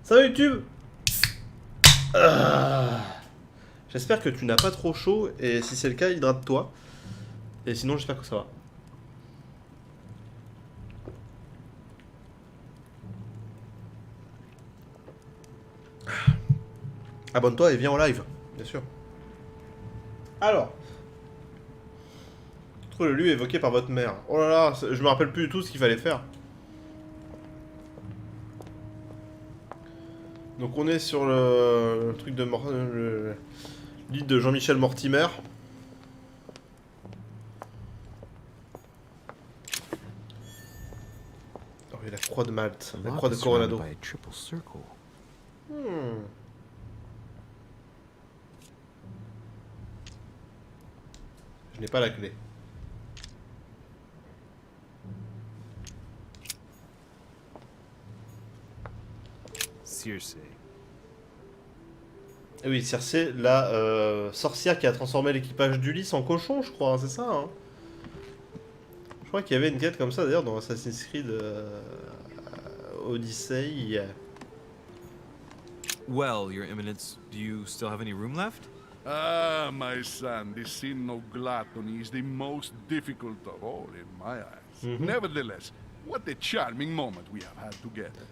Ça va YouTube? Ah. J'espère que tu n'as pas trop chaud et si c'est le cas, hydrate-toi. Et sinon, j'espère que ça va. Abonne-toi et viens en live, bien sûr. Alors, trouve le lieu évoqué par votre mère. Oh là là, je me rappelle plus du tout ce qu'il fallait faire. Donc on est sur le truc de le lit de Jean-Michel Mortimer. Oh, et la croix de Malte, la croix de Coronado. Je n'ai pas la clé. Circe. Et oui, Circe, la sorcière qui a transformé l'équipage d'Ulysse en cochon, je crois, hein, c'est ça, hein. Je crois qu'il y avait une quête comme ça, d'ailleurs, dans Assassin's Creed Odyssey. Well, Your Eminence, do you still have any room left? Ah, my son, the sin of gluttony is the most difficult of all in my eyes. Nevertheless, what a charming moment we have had together.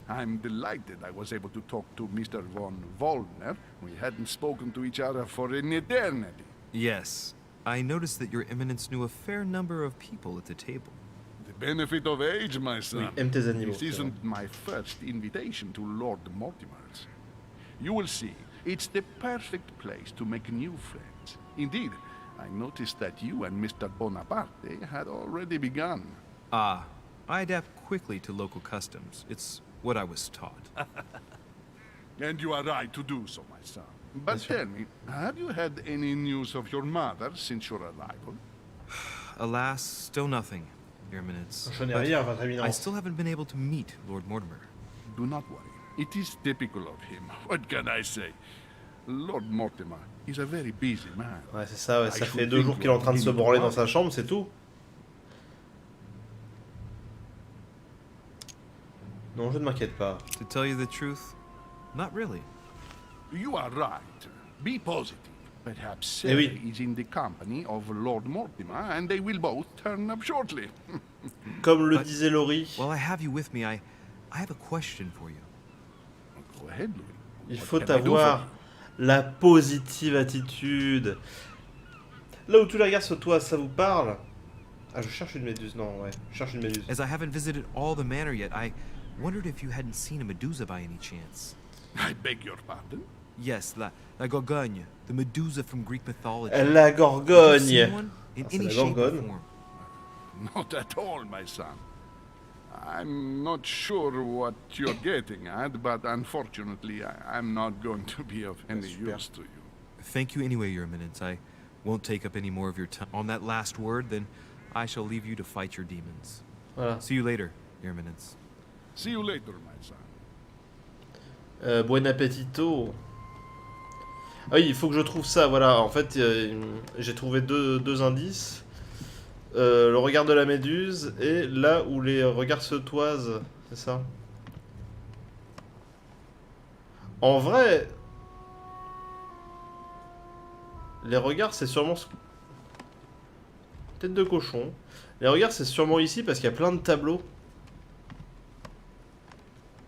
I'm delighted I was able to talk to Mr. von Wollner. We hadn't spoken to each other for an eternity. Yes. I noticed that Your Eminence knew a fair number of people at the table. The benefit of age, my son. Oui, aime tes animaux. This isn't my first invitation to Lord Mortimer's. You will see, it's the perfect place to make new friends. Indeed, I noticed that you and Mr. Bonaparte had already begun. Ah, I adapt quickly to local customs. It's what I was taught. And you are right to do so, my son. But tell me, have you had any news of your mother since your arrival? Alas, still nothing, Your Eminence. Je n'ai But rien, votre I éminence. still haven't been able to meet Lord Mortimer. Do not worry. It is typical of him. What can I say? Lord Mortimer is a very busy man. Ouais, c'est ça, ouais. Ça I fait should 2 jours think qu'il est en train de you se are branler dans right. sa chambre, c'est tout. Non, je ne m'inquiète pas. To tell you the truth, not really. You are right. Be positive. Perhaps Eh Sarah oui. is in the company of Lord Mortimer, and they will both turn up shortly. Comme le But- disait Laurie, While I have you with me, I have a question for you. Go ahead, Louis. il What faut can I do for avoir you? la positive attitude. Là où tu la regardes sur toi, ça vous parle? Ah, je cherche une méduse. Non, ouais, je cherche une méduse. As I haven't visited all the manor yet, I wondered if you hadn't seen a Medusa by any chance. I beg your pardon? Yes, la Gorgogne, the Medusa from Greek mythology. La Have you Gorgogne. seen one? In Ah, c'est any la shape or Gorgone. form. Not at all, my son. I'm not sure what you're getting at, but unfortunately, I'm not going to be of any Super. use to you. Thank you anyway, Your Eminence. I won't take up any more of your time. On that last word, then I shall leave you to fight your demons. Voilà. See you later, Your Eminence. See you later, my son. Buen appetito. Ah oui, il faut que je trouve ça, voilà. En fait, j'ai trouvé deux indices. Le regard de la méduse et là où les regards se toisent. C'est ça. En vrai... Les regards, c'est sûrement... Tête de cochon. Les regards, c'est sûrement ici parce qu'il y a plein de tableaux.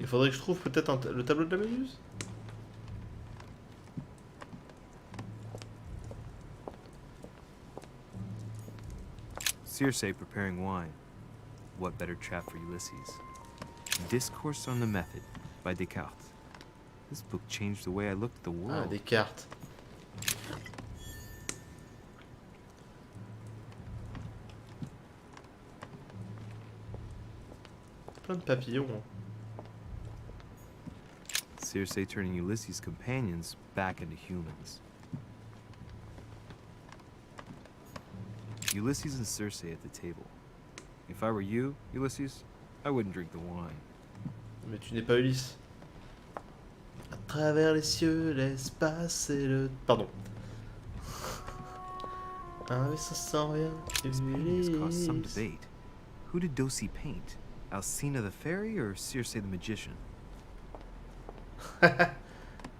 Il faudrait que je trouve peut-être le tableau de la méduse. Circe preparing wine. What better trap for Ulysses? Discourse on the Method by Descartes. This book changed the way I looked at the Ah, world. des cartes. Plein de papillons. Hein. Circe turning Ulysses' companions back into humans. Ulysses and Circe at the table. If I were you, Ulysses, I wouldn't drink the wine. Mais tu n'es pas Ulysse. À travers les cieux, l'espace et le... Pardon. Un vaisseau sans rien. This painting has caused some Ulysse. debate. Who did Dosi paint? Alcina the fairy or Circe the magician?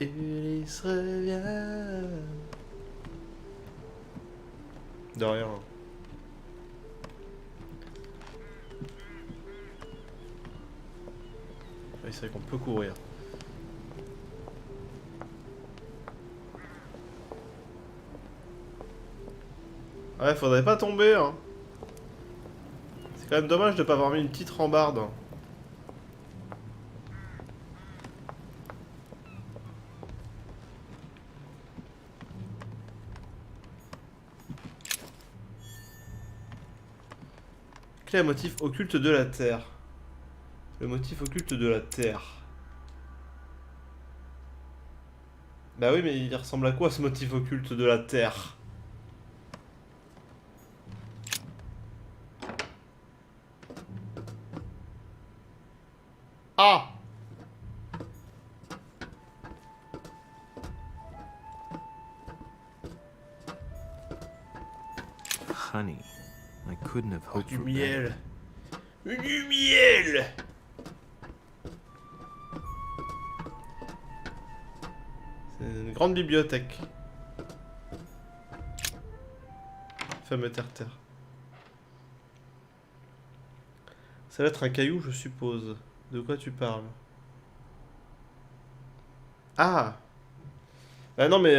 Ulysse revient. De rien. Oui, c'est vrai qu'on peut courir. Ouais, faudrait pas tomber, hein. C'est quand même dommage de pas avoir mis une petite rambarde. Quel est le motif occulte de la Terre? Le motif occulte de la Terre. Bah oui, mais il ressemble à quoi ce motif occulte de la Terre? Ah! Honey. I couldn't have hoped Du for miel. better. Du miel! C'est une grande bibliothèque. Fameux terre-terre. Ça va être un caillou, je suppose. De quoi tu parles? Ah! Bah non, mais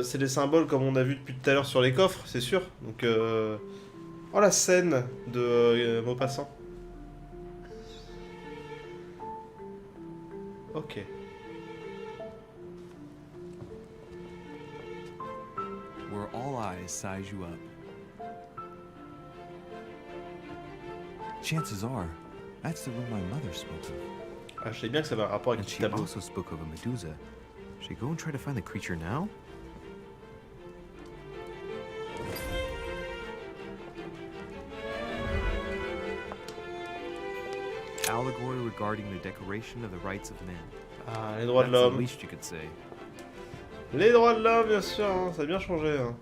c'est des symboles comme on a vu depuis tout à l'heure sur les coffres, c'est sûr. Donc, oh, la scène de Maupassant. Ok. Where all eyes size you up. Chances are, that's the room my mother spoke of. Ah, je sais bien que ça va un rapport avec And le she tableau. also spoke of a Medusa. Should I go and try to find the creature now? Allegory regarding the decoration of the rights of men. Ah, les droits de That's the l'homme. least you could say. Les droits de l'homme, bien sûr, hein, ça a bien changé. Hein.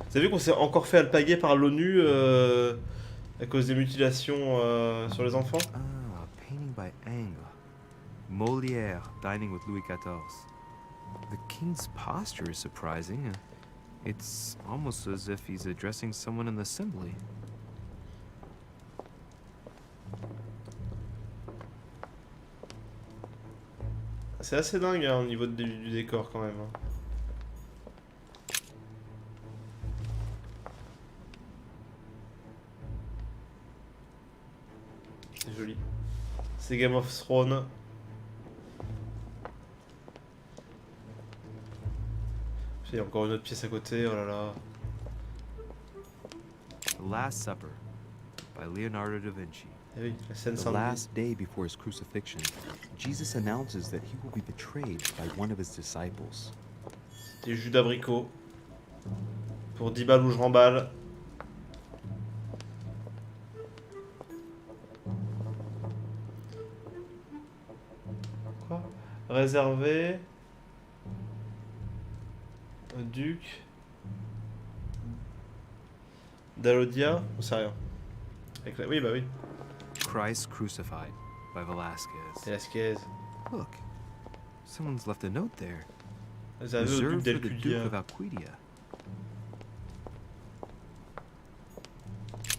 Vous avez vu qu'on s'est encore fait alpaguer par l'ONU à cause des mutilations sur les enfants? Ah, painting by Ingres. Molière dining with Louis XIV. The king's posture is surprising. It's almost as if he's addressing someone in the assembly. C'est assez dingue hein, au niveau du décor quand même. Hein. C'est joli. C'est Game of Thrones. Il y a encore une autre pièce à côté, oh là là. The Last Supper by Leonardo da Vinci. Eh oui, la scène The samedi. last day before his crucifixion, Jesus announces that he will be betrayed by one of his disciples. Des jus d'abricot. Pour 10 balles ou je remballe. Quoi? Réservé au duc d'Alodia? On sait rien. Avec la... Oui, bah oui. Christ Crucified by Velasquez. Velasquez. Look, someone's left a note there. Réservé au duc Reserved for the Duke d'Alcudia. of Alcudia.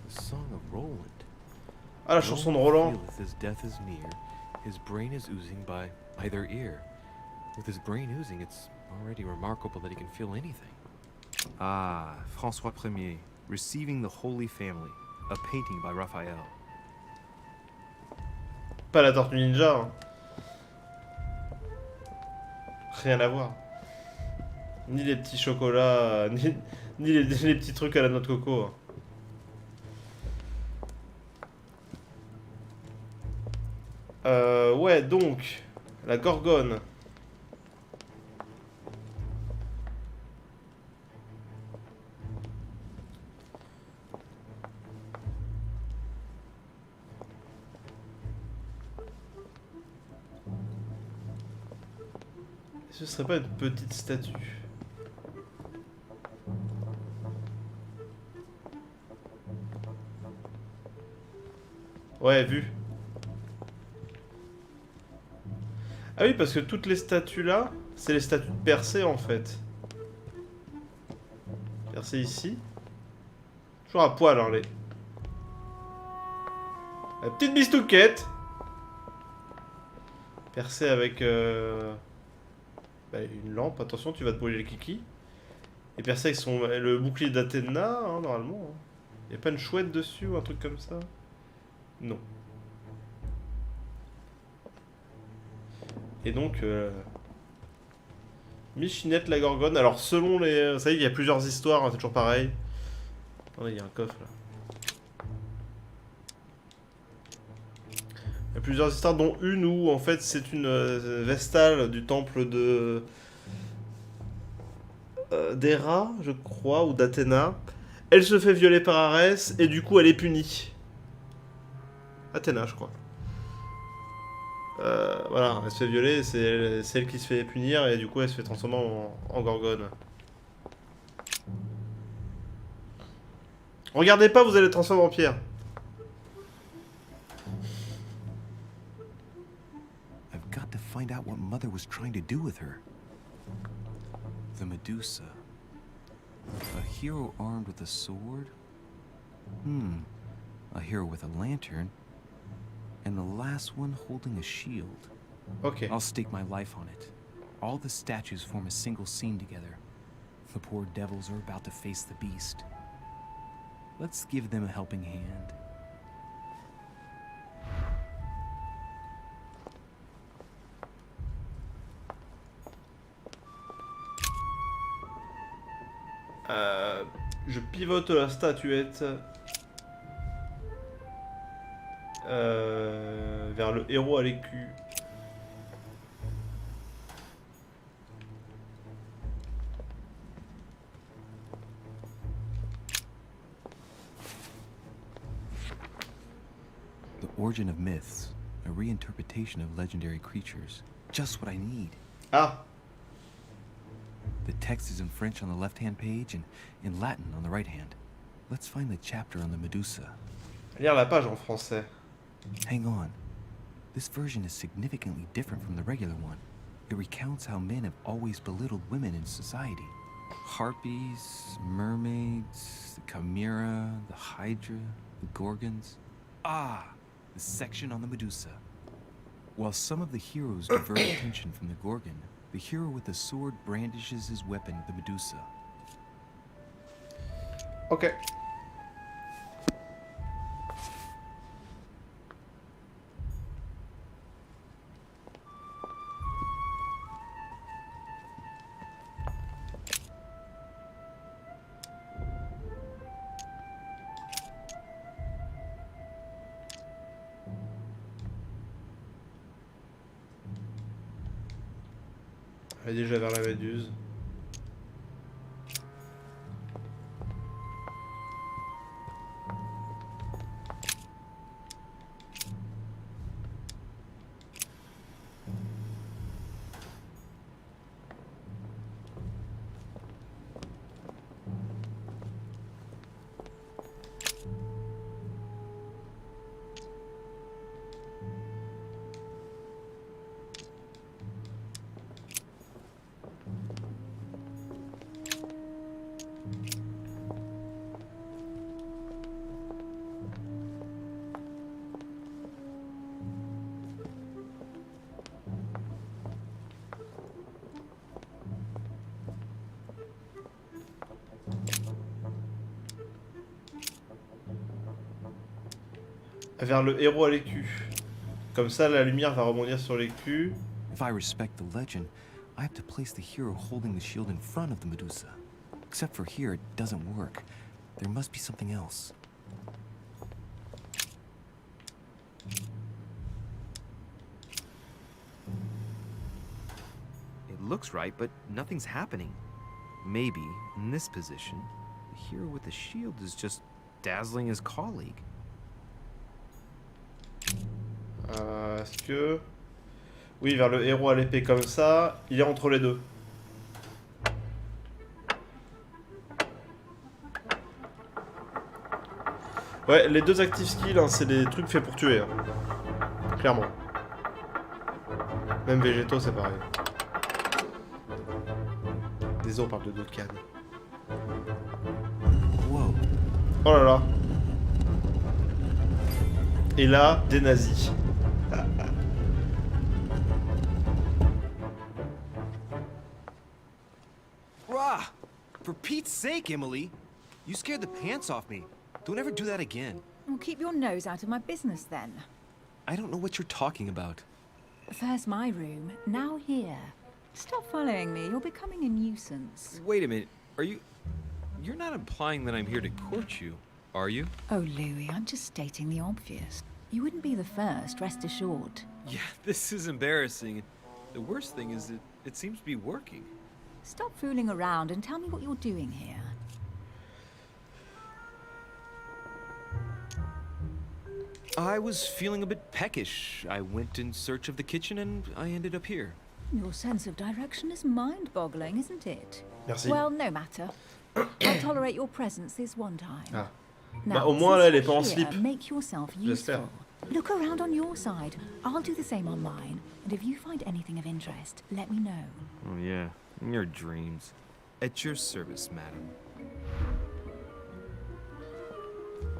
The Song of Roland. Ah, la chanson de Roland. Feeleth his death is near. His brain is oozing by either ear. With his brain oozing, it's already remarkable that he can feel anything. Ah, François Ier, Receiving the Holy Family, a painting by Raphael. Pas la tortue ninja. Hein. Rien à voir. Ni les petits chocolats, ni les petits trucs à la noix de coco. Hein. Ouais, donc, la Gorgone. Ce serait pas une petite statue? Ouais, vu. Ah oui, parce que toutes les statues là, c'est les statues de Persée en fait. Persée ici. Toujours à poil, hein, les... La petite bistouquette. Persée avec bah, une lampe. Attention, tu vas te brûler le kiki. Et Persée avec le bouclier d'Athéna, hein, normalement. Il n'y a pas une chouette dessus ou un truc comme ça? Non. Et donc... Michinette la Gorgone. Alors, selon les... Vous savez, il y a plusieurs histoires, hein, c'est toujours pareil. Attendez, il y a un coffre, là. Il y a plusieurs histoires, dont une où, en fait, c'est une vestale du temple de... d'Héra, je crois, ou d'Athéna. Elle se fait violer par Arès, et du coup, elle est punie. Athéna, je crois. Voilà, elle se fait violer, c'est elle qui se fait punir, et du coup, elle se fait transformer en Gorgone. Regardez pas, vous allez transformer en pierre. I've got to find out what Mother was trying to do with her. The Medusa. A hero armed with a sword? A hero with a lantern. And the last one holding a shield. Ok. I'll stake my life on it. All the statues form a single scene together. The poor devils are about to face the beast. Let's give them a helping hand. Je pivote la statuette vers le héros à l'écu. The origin of myths, a reinterpretation of legendary creatures. Just what I need. Ah, The text is in French on the left-hand page and in Latin on the right hand. Let's find the chapter on the Medusa. lire la page en français. Hang on. This version is significantly different from the regular one. It recounts how men have always belittled women in society. Harpies, mermaids, the chimera, the hydra, the gorgons. Ah, the section on the Medusa. While some of the heroes divert attention from the gorgon, the hero with the sword brandishes his weapon, the Medusa. Ok. Elle est déjà vers la méduse. Vers le héros à l'écu. Comme ça, la lumière va rebondir sur l'écu. If I respect the legend, I have to place the hero holding the shield in front of the Medusa. Except for here, it doesn't work. There must be something else. It looks right, but nothing's happening. Maybe, in this position, the hero with the shield is just dazzling his colleague. Est-ce que... Oui, vers le héros à l'épée comme ça. Il est entre les deux. Ouais, les deux active skills, hein, c'est des trucs faits pour tuer. Hein. Clairement. Même végétaux, c'est pareil. Désolé, on parle de d'autres cannes. Whoa. Oh là là. Et là, des nazis. Rah! For Pete's sake, Emily! You scared the pants off me. Don't ever do that again. Well, keep your nose out of my business then. I don't know what you're talking about. First my room, now here. Stop following me, you're becoming a nuisance. Wait a minute. Are you... You're not implying that I'm here to court you, are you? Oh, Louis, I'm just stating the obvious. You wouldn't be the first, rest assured. Yeah, this is embarrassing. The worst thing is that it seems to be working. Stop fooling around and tell me what you're doing here. I was feeling a bit peckish. I went in search of the kitchen and I ended up here. Your sense of direction is mind-boggling, isn't it? Merci. Well, no matter. I'll tolerate your presence this one time. Ah. Now, Bah, au moins, since là, elle est you're pas en here, slip. make yourself J'espère. useful. Look around on your side. I'll do the same on mine. And if you find anything of interest, let me know. Oh, yeah. In your dreams. At your service, madam.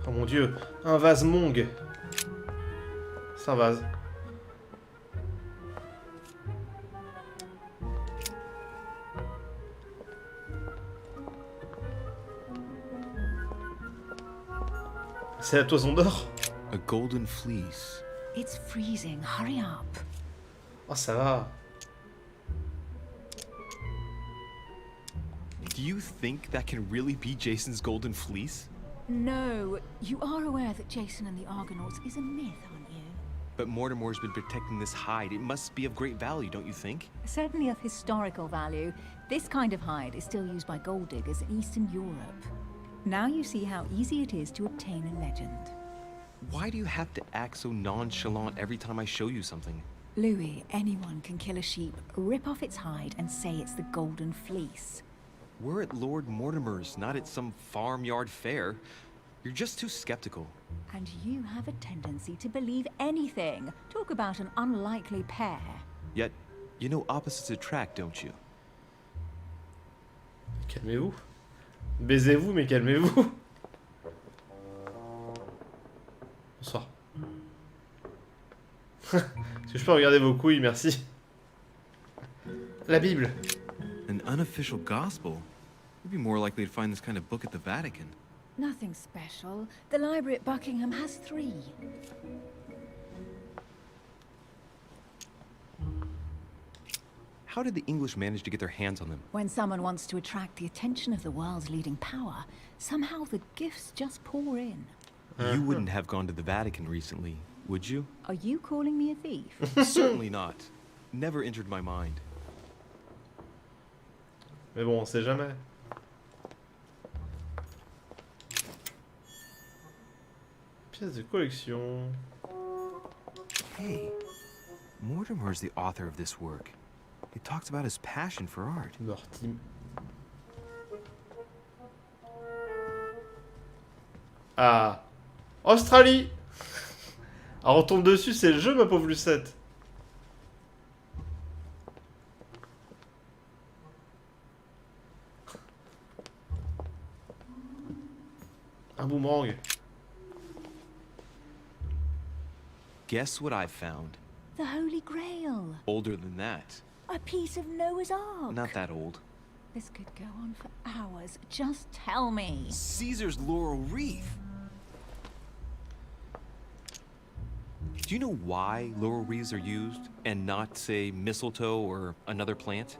Oh mon dieu, un vase Mong. C'est un vase. C'est la toison d'or. A golden fleece. It's freezing. Hurry up. Oh, ça va. Do you think that can really be Jason's golden fleece? No, you are aware that Jason and the Argonauts is a myth, aren't you? But Mortimer's been protecting this hide. It must be of great value, don't you think? Certainly of historical value. This kind of hide is still used by gold diggers in Eastern Europe. Now you see how easy it is to obtain a legend. Why do you have to act so nonchalant every time I show you something? Louis, anyone can kill a sheep, rip off its hide, and say it's the Golden Fleece. We're at Lord Mortimer's, not at some farmyard fair. You're just too skeptical. And you have a tendency to believe anything. Talk about an unlikely pair. Yet, you know opposites attract, don't you? Calmez-vous. Baisez-vous, mais calmez-vous. Bonsoir. Est-ce que je peux regarder vos couilles, merci. La Bible. An unofficial gospel? You'd be more likely to find this kind of book at the Vatican. Nothing special. The library at Buckingham has 3. How did the English manage to get their hands on them? When someone wants to attract the attention of the world's leading power, somehow the gifts just pour in. You wouldn't have gone to the Vatican recently, would you? Are you calling me a thief? Certainly not. Never entered my mind. Mais bon, on sait jamais. Pièce de collection. Hey, Mortimer's the author of this work. He talks about his passion for art. Morty. Ah. Australie. Alors on tombe dessus, c'est le jeu, ma pauvre Lucette. Un boomerang. Guess what I found? The Holy Grail. Older than that. A piece of Noah's Ark. Not that old. This could go on for hours. Just tell me. Caesar's laurel wreath. Do you know why laurel wreaths are used and not, say, mistletoe or another plant?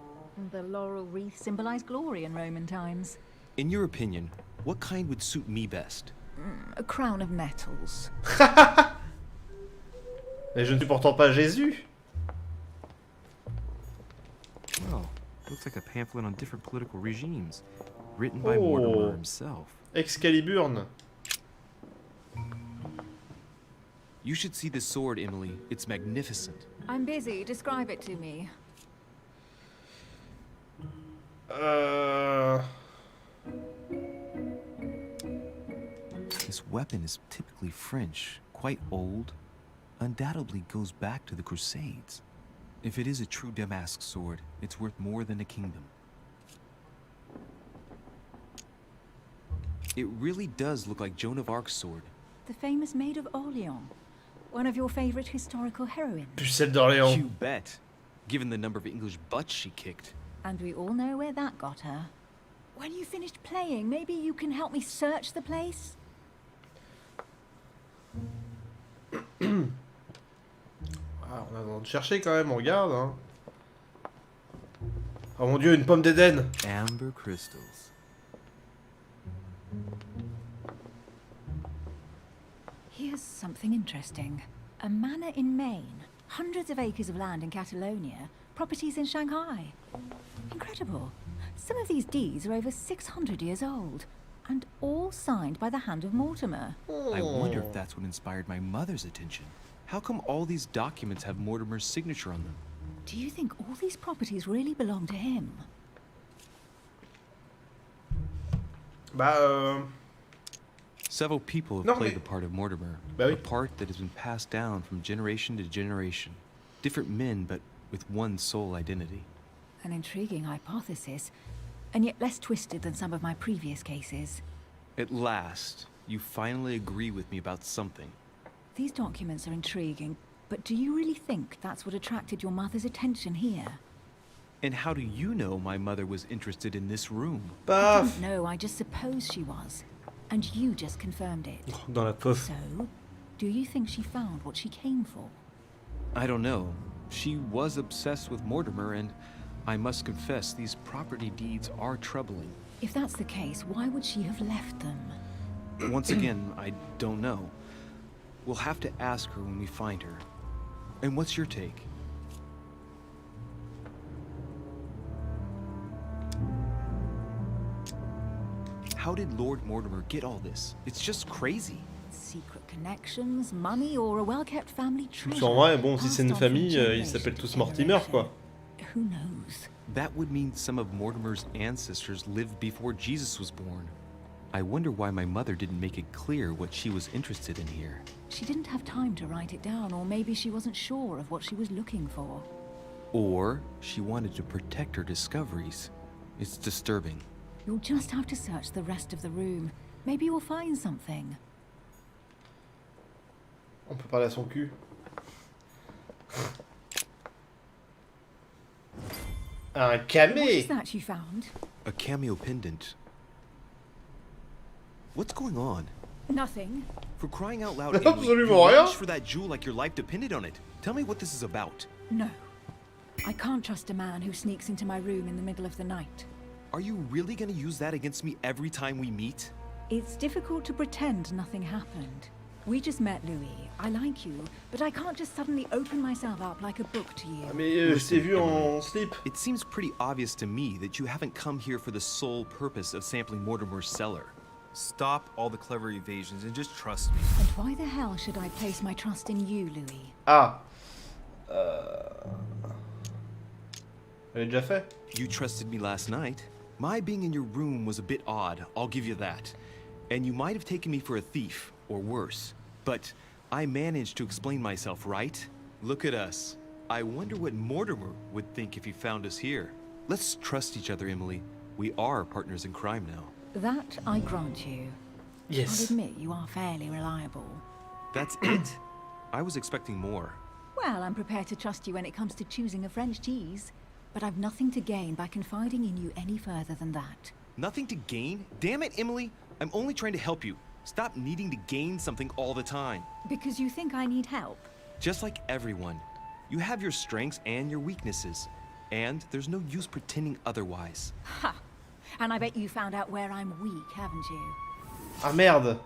The laurel wreath symbolized glory in Roman times. In your opinion, what kind would suit me best? A crown of nettles. Mais je ne suis pourtant pas Jésus. Well, looks like a pamphlet on different political regimes, written by Oh. Mortimer himself. Excaliburne. You should see this sword, Emily. It's magnificent. I'm busy. Describe it to me. This weapon is typically French, quite old, undoubtedly goes back to the Crusades. If it is a true damask sword, it's worth more than a kingdom. It really does look like Joan of Arc's sword. The famous Maid of Orleans. One of your favorite historical heroines. Pucelle d'Orléans. You bet. Given the number of English butts she kicked. And we all know where that got her. When you finished playing, maybe you can help me search the place? Ah, on a besoin de chercher quand même, on regarde. Hein. Oh mon dieu, une pomme d'Éden. Amber crystals. Here's something interesting. A manor in Maine, hundreds of acres of land in Catalonia, properties in Shanghai. Incredible. Some of these deeds are over 600 years old, and all signed by the hand of Mortimer. I wonder if that's what inspired my mother's attention. How come all these documents have Mortimer's signature on them? Do you think all these properties really belong to him? Bah Several people have No, played mais- the part of Mortimer. Bah oui. A part that has been passed down from generation to generation. Different men, but with one sole identity. An intriguing hypothesis, and yet less twisted than some of my previous cases. At last, you finally agree with me about something. These documents are intriguing, but do you really think that's what attracted your mother's attention here? And how do you know my mother was interested in this room? I Paf. didn't know, I just supposed she was. And you just confirmed it. Dans la pof. So, do you think she found what she came for? I don't know. She was obsessed with Mortimer, and I must confess, these property deeds are troubling. If that's the case, why would she have left them? Once again, I don't know. We'll have to ask her when we find her. And what's your take? How did Lord Mortimer get all this? It's just crazy. Secret connections, money, or a well-kept family treasure? En vrai, bon, si c'est une passed on from famille, ils generation s'appellent to tous Mortimer, quoi. generation? Who knows? That would mean some of Mortimer's ancestors lived before Jesus was born. I wonder why my mother didn't make it clear what she was interested in here. She didn't have time to write it down, or maybe she wasn't sure of what she was looking for. Or she wanted to protect her discoveries. It's disturbing. You'll just have to search the rest of the room. Maybe you'll find something. On peut parler à son cul. Un What is camé. that you found? A cameo pendant. What's going on? Nothing. For crying out loud, Emily, Absolument you rien. reach for that jewel like your life depended on it. Tell me what this is about. No. I can't trust a man who sneaks into my room in the middle of the night. Are you really gonna use that against me every time we meet? It's difficult to pretend nothing happened. We just met, Louis. I like you, but I can't just suddenly open myself up like a book to you. Ah, mais je t'ai vu en slip. It seems pretty obvious to me that you haven't come here for the sole purpose of sampling Mortimer's cellar. Stop all the clever evasions and just trust me. And why the hell should I place my trust in you, Louis? Ah. Elle est déjà fait. You trusted me last night. My being in your room was a bit odd, I'll give you that. And you might have taken me for a thief, or worse. But I managed to explain myself, right? Look at us. I wonder what Mortimer would think if he found us here. Let's trust each other, Emily. We are partners in crime now. That I grant you. I'll Yes. admit you are fairly reliable. That's it? I was expecting more. Well, I'm prepared to trust you when it comes to choosing a French cheese. But I've nothing to gain by confiding in you any further than that. Nothing to gain? Damn it, Emily! I'm only trying to help you. Stop needing to gain something all the time. Because you think I need help? Just like everyone. You have your strengths and your weaknesses. And there's no use pretending otherwise. Ha! And I bet you found out where I'm weak, haven't you? Ah merde.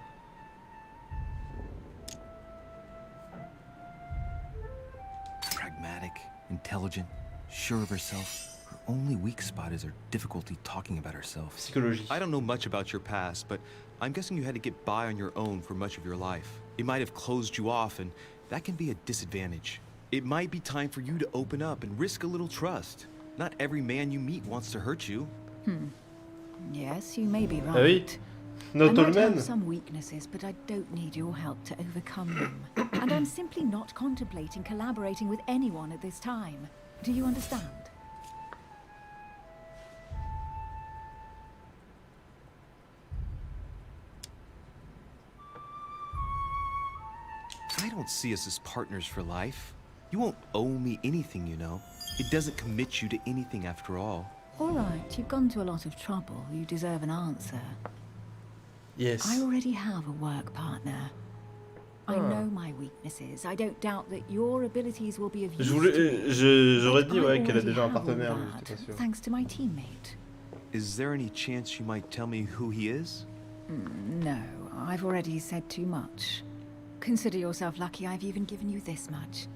Pragmatic, intelligent, sure of herself. Her only weak spot is her difficulty talking about herself. Psychologie. I don't know much about your past, but I'm guessing you had to get by on your own for much of your life. It might have closed you off, and that can be a disadvantage. It might be time for you to open up and risk a little trust. Not every man you meet wants to hurt you. Yes, you may be right. Ah oui. I Not all might men. have some weaknesses, but I don't need your help to overcome them. And I'm simply not contemplating collaborating with anyone at this time. Do you understand? I don't see us as partners for life. You won't owe me anything, you know. It doesn't commit you to anything after all. All right, you've gone to a lot of trouble. You deserve an answer. Yes. I already have a work partner. I know my weaknesses. I don't doubt that your abilities will be of use to me. J'aurais But dit I ouais qu'elle a already déjà un have all partenaire, mais that, j'étais pas sûr. thanks to my teammate. Is there any chance you might tell me who he is? No, I've already said too much. Consider yourself lucky I've even given you this much.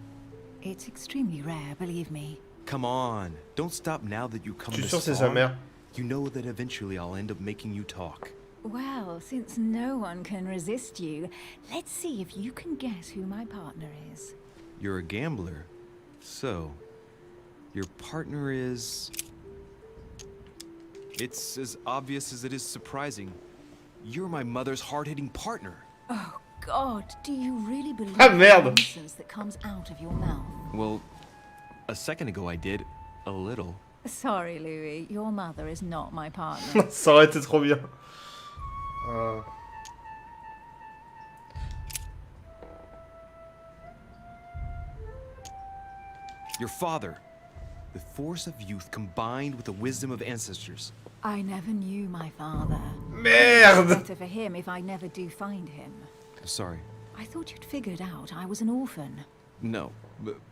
It's extremely rare, believe me. Come on, don't stop now that you've come Je suis this sûr c'est sa far. mère. You know that eventually I'll end up making you talk. Well, since no one can resist you, let's see if you can guess who my partner is. You're a gambler. So, your partner is... It's as obvious as it is surprising. You're my mother's hard-hitting partner. Oh, God, do you really believe Ah, the merde. nonsense that comes out of your mouth? Well, a second ago I did. A little. Sorry, Louis, your mother is not my partner. Ça aurait été trop bien. Your father. The force of youth combined with the wisdom of ancestors. I never knew my father. Merde. Better for him if I never do find him. Sorry. I thought you'd figured out I was an orphan. No.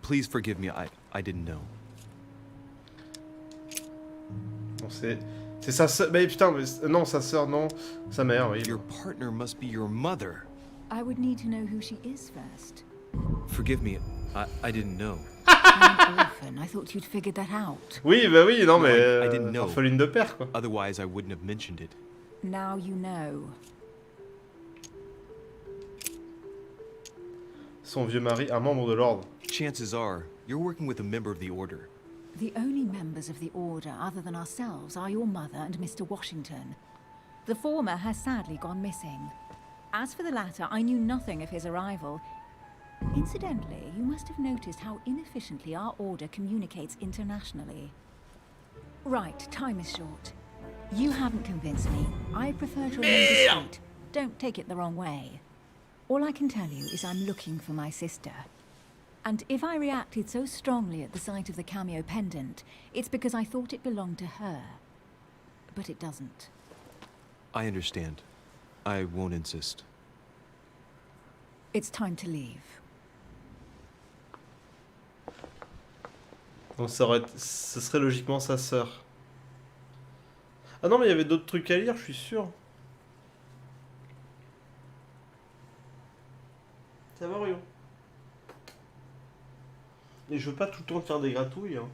Please forgive me. I didn't know. Bon, c'est sa sœur. Mais putain, mais non, sa sœur, non. Sa mère, oui. Your partner must be your mother. I would need to know who she is first. Forgive me. I didn't know. I'm an orphan. I thought you'd figured that out. Oui, bah oui, non, No, mais. I didn't know. Orpheline de père, quoi. Otherwise, I wouldn't have mentioned it. Now you know. Son vieux mari, un membre de l'ordre. Chances are, you're working with a member of the Order. The only members of the Order other than ourselves are your mother and Mr. Washington. The former has sadly gone missing. As for the latter, I knew nothing of his arrival. Incidentally, you must have noticed how inefficiently our Order communicates internationally. Right, time is short. You haven't convinced me. I prefer to remain discreet. Don't take it the wrong way. All I can tell you is I'm looking for my sister. And if I reacted so strongly at the sight of the cameo pendant, it's because I thought it belonged to her. But it doesn't. I understand. I won't insist. It's time to leave. Donc ce serait logiquement sa sœur. Ah non, mais il y avait d'autres trucs à lire, je suis sûr. Ça va, Orion. Et je veux pas tout le temps faire des gratouilles. Hein.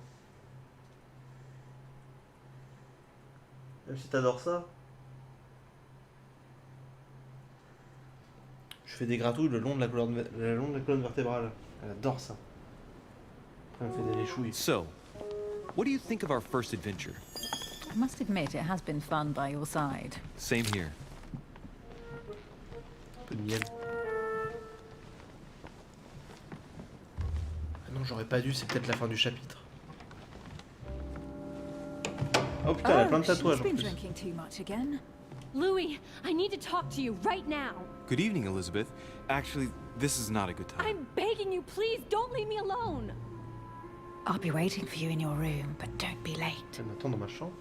Même si t'adores ça. Je fais des gratouilles le long de la colonne vertébrale. Elle adore ça. Après, elle me fait des léchouilles. So, what do you think of our first adventure? I must admit it has been fun by your side. Same here. Un peu de miel. Ah non, j'aurais pas dû, c'est peut-être la fin du chapitre. Oh putain, elle a plein de tatouages she's en been plus. drinking too much again. Louis, I need to talk to you right now. Good evening, Elizabeth. Actually, this is not a good time. I'm begging you, please don't leave me alone. I'll be waiting for you in your room, but don't be late. Elle m'attend dans ma chambre.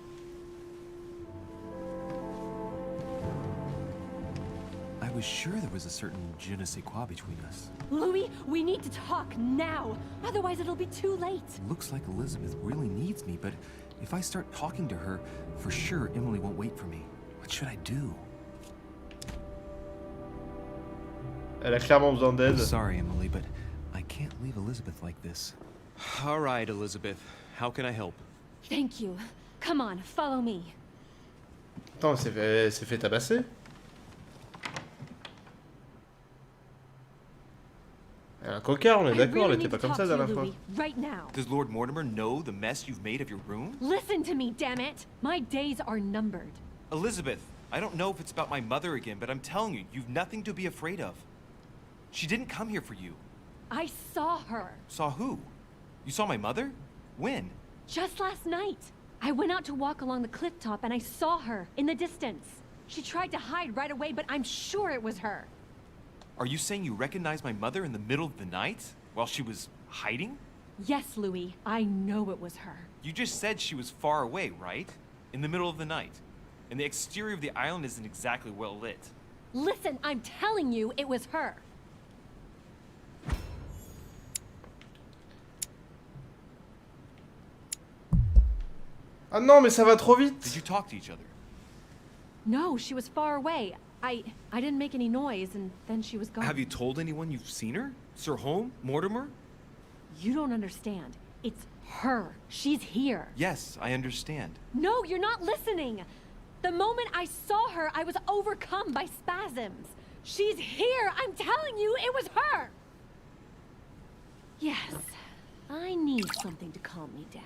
I was sure there was a certain je ne sais quoi between us. Louis, we need to talk now. Otherwise, it'll be too late. Looks like Elizabeth really needs me, but if I start talking to her, for sure Emily won't wait for me. What should I do? Elle a clairement besoin d'aide. Sorry, Emily, but I can't leave Elizabeth like this. All right, Elizabeth. How can I help? Thank you. Come on, follow me. Attends, elle s'est fait tabasser. Elle a un cocard, on est I d'accord, elle really était need pas to comme talk ça la to dernière you, fois. Louis, right now. Does Lord Mortimer know the mess you've made of your room? Listen to me, damn it. My days are numbered. Elizabeth, I don't know if it's about my mother again, but I'm telling you, you've nothing to be afraid of. She didn't come here for you. I saw her. Saw who? You saw my mother? When? Just last night. I went out to walk along the cliff top and I saw her in the distance. She tried to hide right away, but I'm sure it was her. Are you saying you recognized my mother in the middle of the night? While she was hiding? Yes, Louis, I know it was her. You just said she was far away, right? In the middle of the night. And the exterior of the island isn't exactly well lit. Listen, I'm telling you, it was her. Ah non, mais ça va trop Did vite. you talk to each other? No, she was far away. I didn't make any noise, and then she was gone. Have you told anyone you've seen her? Sir Holm? Mortimer? You don't understand. It's her. She's here. Yes, I understand. No, you're not listening. The moment I saw her, I was overcome by spasms. She's here. I'm telling you, it was her. Yes, I need something to calm me down.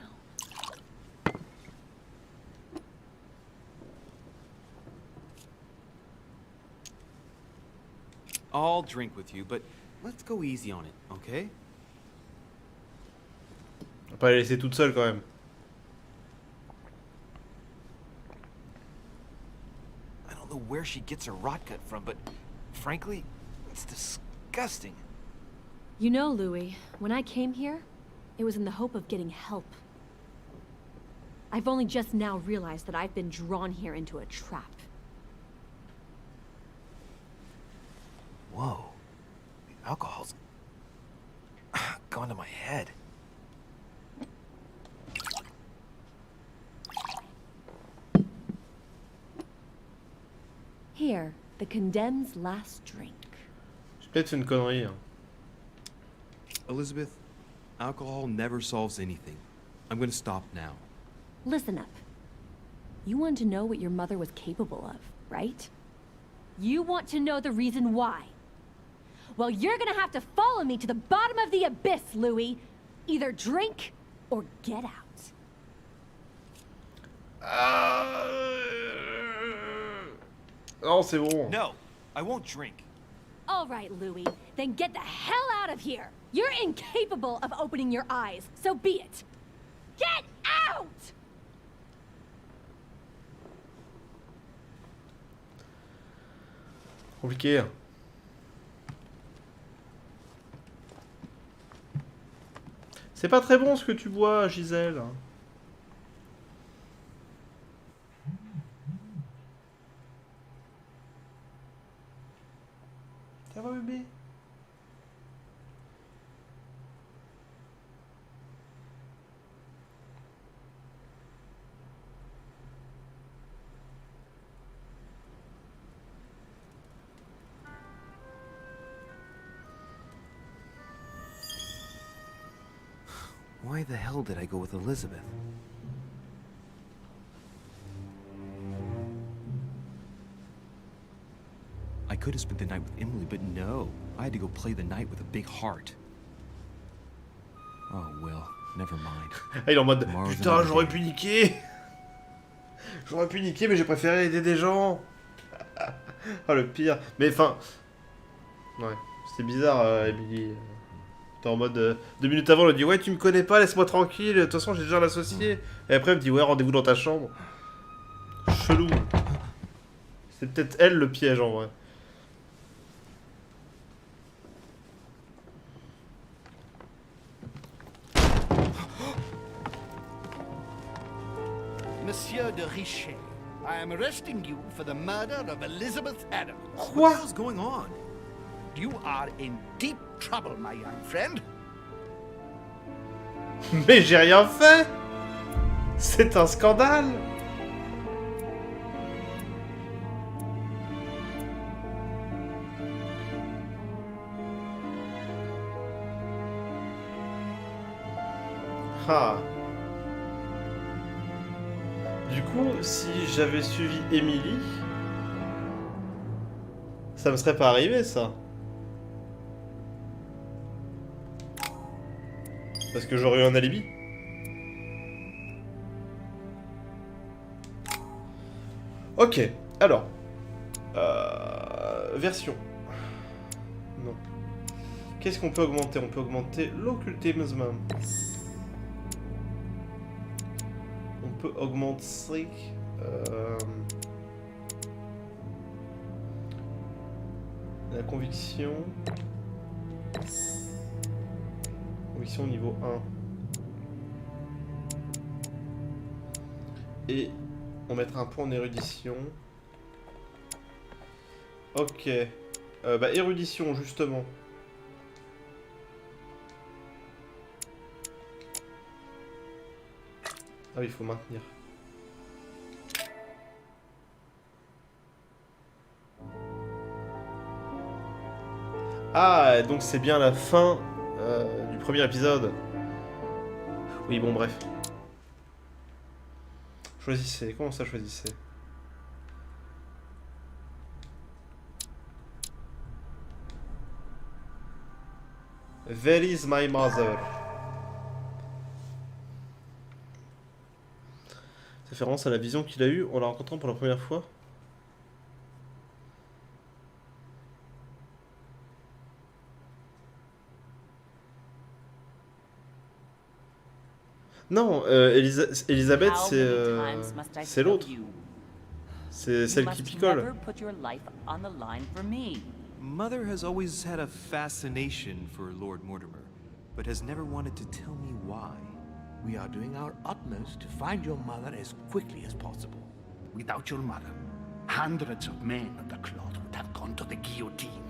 I'll drink with you, but let's go easy on it, okay? On va pas la laisser toute seule quand même. I don't know where she gets her rot gut from, but frankly, it's disgusting. You know, Louis, when I came here, it was in the hope of getting help. I've only just now realized that I've been drawn here into a trap. Whoa. The alcohol's gone to my head. Here, the condemned's last drink. J'ai peut-être fait une connerie. Hein. Elizabeth, alcohol never solves anything. I'm gonna stop now. Listen up. You want to know what your mother was capable of, right? You want to know the reason why. Well, you're gonna have to follow me to the bottom of the abyss, Louis. Either drink or get out. Non, c'est bon. No, I won't drink. All right, Louis, then get the hell out of here. You're incapable of opening your eyes, so be it. Get out! Compliqué. Hein. C'est pas très bon ce que tu bois, Gisèle. Ça va, bébé? Why the hell did I go with Elizabeth? I could have spent the night with Emily, but no. I had to go play the night with a big heart. Oh, well, never mind. Ah, il est en mode Tomorrow's putain, another j'aurais day. pu niquer. J'aurais pu niquer, mais j'ai préféré aider des gens. Ah, le pire. Mais enfin. Ouais, c'était bizarre, Emily. T'es en mode 2 minutes avant, elle dit ouais, tu me connais pas, laisse-moi tranquille, de toute façon j'ai déjà l'associé. Et après elle me dit ouais, rendez-vous dans ta chambre. Chelou. C'est peut-être elle le piège en vrai. Monsieur de Richet, I am arresting you for the murder of Elizabeth Adams. What Quoi? the hell's going on? You are in deep trouble, my young friend. Mais j'ai rien fait. C'est un scandale. Ah. Du coup, si j'avais suivi Emily, ça me serait pas arrivé ça. Parce que j'aurais eu un alibi. Ok, alors. Version. Non. Qu'est-ce qu'on peut augmenter? On peut augmenter l'occultisme. On peut augmenter... la conviction... Conviction niveau 1. Et on mettra un point en érudition. Ok. Bah érudition justement. Ah oui, il faut maintenir. Ah, donc c'est bien la fin du premier épisode. Oui, bon, bref. Choisissez. Comment ça, choisissez? Where is my mother? Ça fait référence à la vision qu'il a eue en la rencontrant pour la première fois. Non, Elisabeth, c'est l'autre. C'est celle qui picole. Mother has always had a fascination for Lord Mortimer, but has never wanted to tell me why. We are doing our utmost to find your mother as quickly as possible. Without your mother, hundreds of men of the cloth would have gone to the guillotine.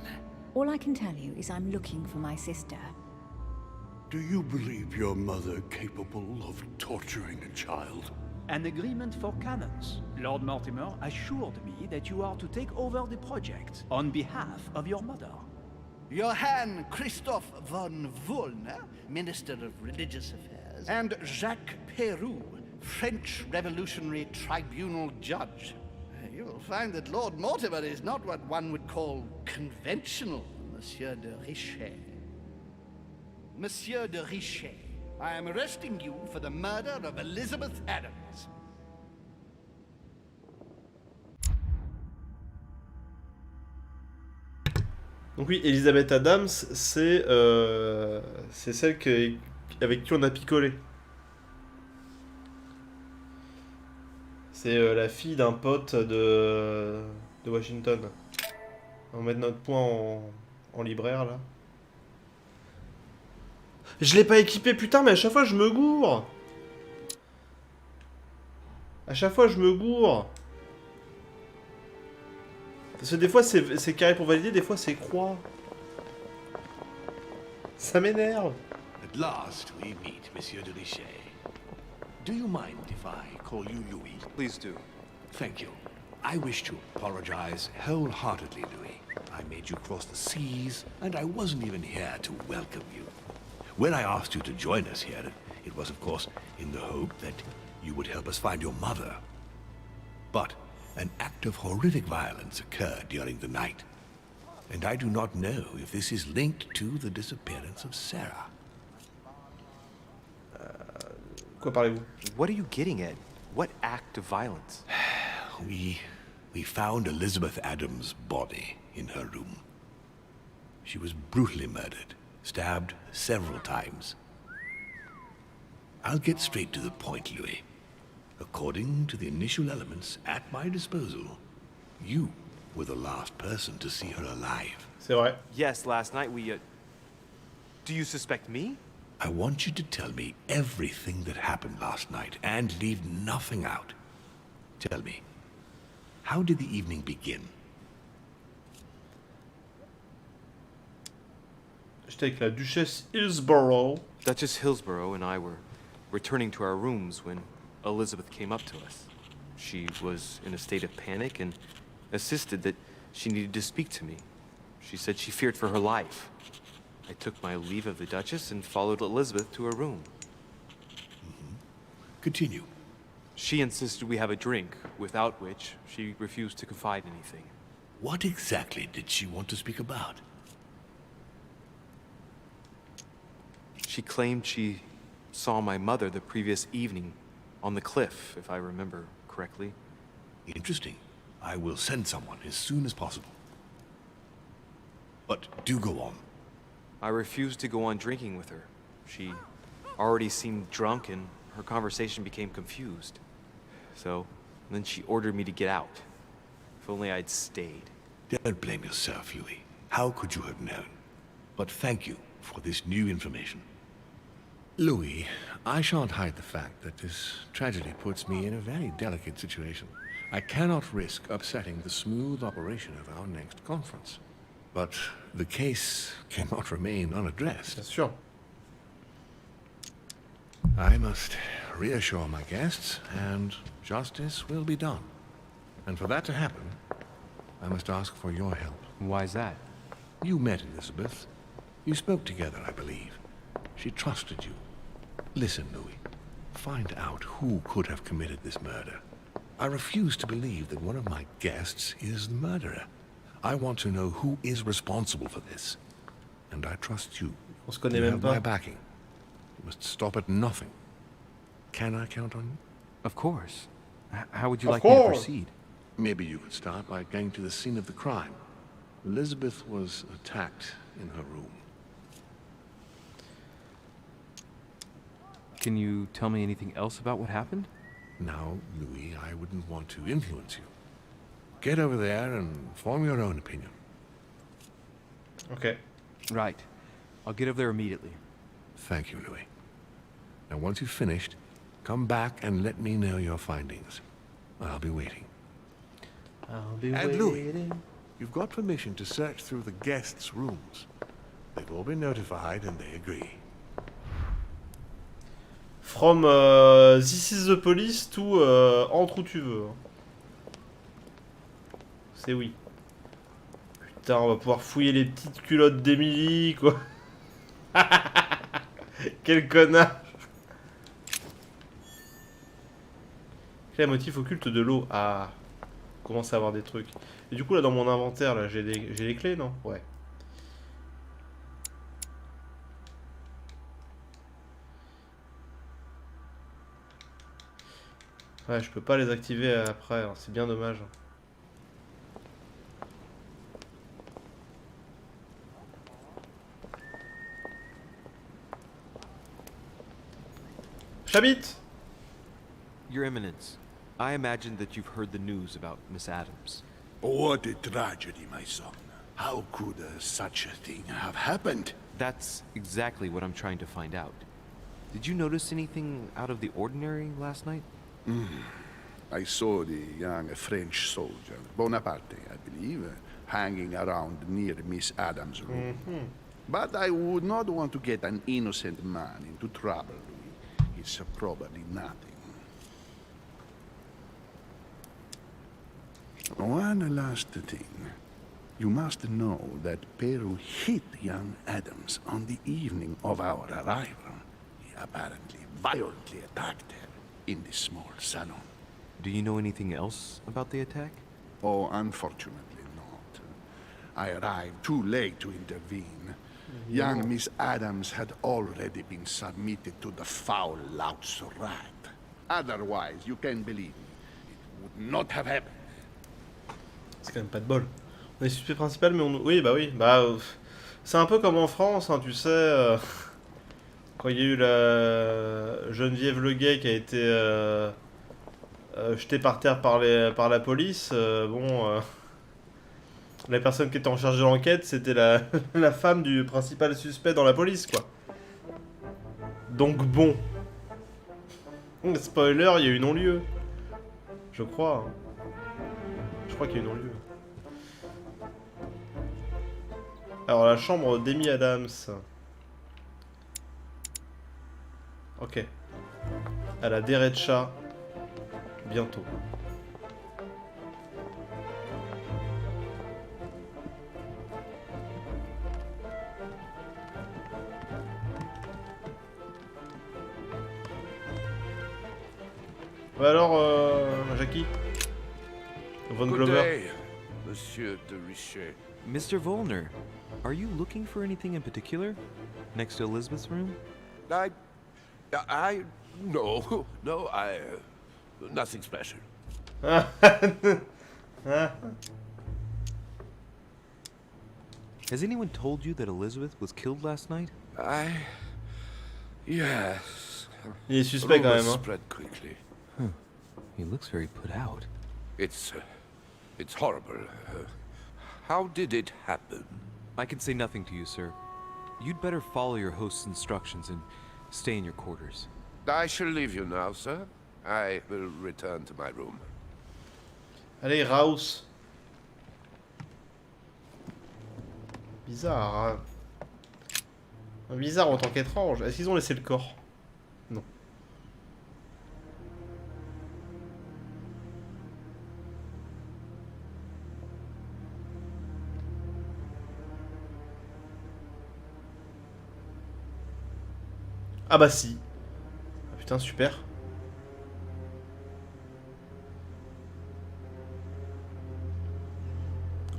All I can tell you is I'm looking for my sister. Do you believe your mother capable of torturing a child? An agreement for cannons. Lord Mortimer assured me that you are to take over the project on behalf of your mother. Johann Christoph von Wollner, Minister of Religious Affairs, and Jacques Peroux, French Revolutionary Tribunal Judge. You'll find that Lord Mortimer is not what one would call conventional, Monsieur de Richet. Monsieur de Richet, I am arresting you for the murder of Elizabeth Adams. Donc oui, Elizabeth Adams, c'est celle avec qui on a picolé. C'est la fille d'un pote de Washington. On va mettre notre point en libraire, là. Je l'ai pas équipé, putain, mais à chaque fois, je me gourre. À chaque fois, je me gourre. Parce que des fois, c'est carré pour valider, des fois, c'est croix. Ça m'énerve. At last we meet, Monsieur de Richet. Do you mind if I call you Louis? Please do. Thank you. I wish to apologize wholeheartedly, Louis. I made you cross the seas, and I wasn't even here to welcome you. When I asked you to join us here, it was of course in the hope that you would help us find your mother. But an act of horrific violence occurred during the night, and I do not know if this is linked to the disappearance of Sarah. Quoi parlez-vous? What are you getting at? What act of violence? We found Elizabeth Adams' body in her room. She was brutally murdered, stabbed several times. I'll get straight to the point, Louis. According to the initial elements at my disposal, you were the last person to see her alive. C'est vrai. Yes, last night we, Do you suspect me? I want you to tell me everything that happened last night and leave nothing out. Tell me, how did the evening begin? J'étais avec la Duchesse Hillsborough. Duchess Hillsborough and I were returning to our rooms when Elizabeth came up to us. She was in a state of panic and insisted that she needed to speak to me. She said she feared for her life. I took my leave of the Duchess and followed Elizabeth to her room. Continue. She insisted we have a drink, without which she refused to confide anything. What exactly did she want to speak about? She claimed she saw my mother the previous evening on the cliff, if I remember correctly. Interesting. I will send someone as soon as possible. But do go on. I refused to go on drinking with her. She already seemed drunk and her conversation became confused. So, then she ordered me to get out. If only I'd stayed. Don't blame yourself, Louis. How could you have known? But thank you for this new information. Louis, I shan't hide the fact that this tragedy puts me in a very delicate situation. I cannot risk upsetting the smooth operation of our next conference. But the case cannot remain unaddressed. Bien sûr. I must reassure my guests, and justice will be done. And for that to happen, I must ask for your help. Why's that? You met Elizabeth. You spoke together, I believe. She trusted you. Listen, Louis. Find out who could have committed this murder. I refuse to believe that one of my guests is the murderer. I want to know who is responsible for this. And I trust you. On se connaît You même have pas. my backing. You must stop at nothing. Can I count on you? Of course. How would you Of like me to course. proceed? Maybe you could start by going to the scene of the crime. Elizabeth was attacked in her room. Can you tell me anything else about what happened? Now, Louis, I wouldn't want to influence you. Get over there and form your own opinion. Ok. Right. I'll get over there immediately. Thank you, Louis. Now, once you've finished, come back and let me know your findings. I'll be waiting. I'll be And Louis. waiting. You've got permission to search through the guests' rooms. They've all been notified and they agree. From This is the police to entre où tu veux. C'est oui. Putain, on va pouvoir fouiller les petites culottes d'Emily, quoi. Quel connard. Quel motif occulte de l'eau. Ah. On commence à avoir des trucs. Et du coup, là, dans mon inventaire, là, j'ai les clés, non? Ouais. Ouais, je peux pas les activer après, hein. C'est bien dommage. J'habite! Your Eminence, I imagine that you've heard the news about Miss Adams. What a tragedy, my son. How could such a thing have happened? That's exactly what I'm trying to find out. Did you notice anything out of the ordinary last night? I saw the young French soldier, Bonaparte, I believe, hanging around near Miss Adams' room. But I would not want to get an innocent man into trouble, Louis. It's probably nothing. One last thing. You must know that Peru hit young Adams on the evening of our arrival. He apparently violently attacked her in the small salon. Do you know anything else about the attack? Oh, unfortunately not. I arrived too late to intervene. Young Miss Adams had already been submitted to the foul lout's rat. Otherwise, you can believe me, it would not have happened. C'est quand même pas de bol. On est suspect principal, mais on... Oui, bah oui. Bah, c'est un peu comme en France, hein, tu sais. Quand il y a eu la Geneviève Le Gay qui a été jetée par terre par la police, la personne qui était en charge de l'enquête, c'était la femme du principal suspect dans la police, quoi. Donc bon. Spoiler, il y a eu non-lieu. Je crois. Hein. Je crois qu'il y a eu non-lieu. Alors la chambre d'Amy Adams. Ok. À la derecha. Bientôt. Bah alors, Jackie Von Good Glover. day, Monsieur de Richet. Mr. Volner, are you looking for anything in particular? Next to Elizabeth's room? No, nothing special. Has anyone told you that Elizabeth was killed last night? Yes, Il est suspect quand Rumors même, hein. spread quickly. He looks very put out. It's horrible. How did it happen? I can say nothing to you, sir. You'd better follow your host's instructions and stay in your quarters. I shall leave you now, sir. I will return to my room. Allez, Raus. Bizarre, hein. Bizarre en tant qu'étrange. Est-ce qu'ils ont laissé le corps? Non. Ah bah si. Ah putain, super.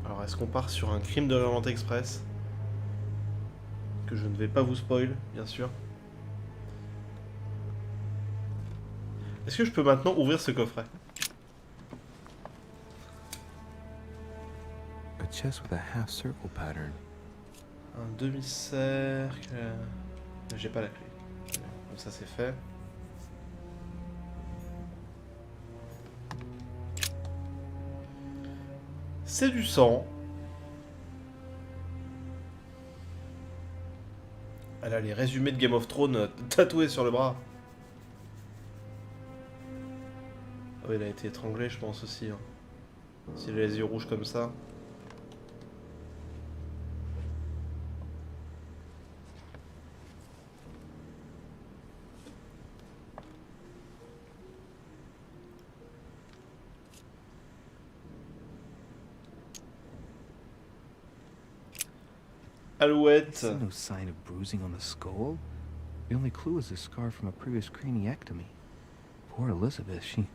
Alors, est-ce qu'on part sur un crime de l'Orient Express? Que je ne vais pas vous spoil, bien sûr. Est-ce que je peux maintenant ouvrir ce coffret? A chest with a half circle pattern. Un demi-cercle... J'ai pas la clé. Donc ça c'est fait. C'est du sang. Elle a les résumés de Game of Thrones tatoués sur le bras. Ah oui, elle a été étranglée, je pense aussi. Hein. Si elle a les yeux rouges comme ça. Alouette. See no sign of bruising on the skull. The only clue is a scar from a previous craniectomy. Poor Elizabeth, she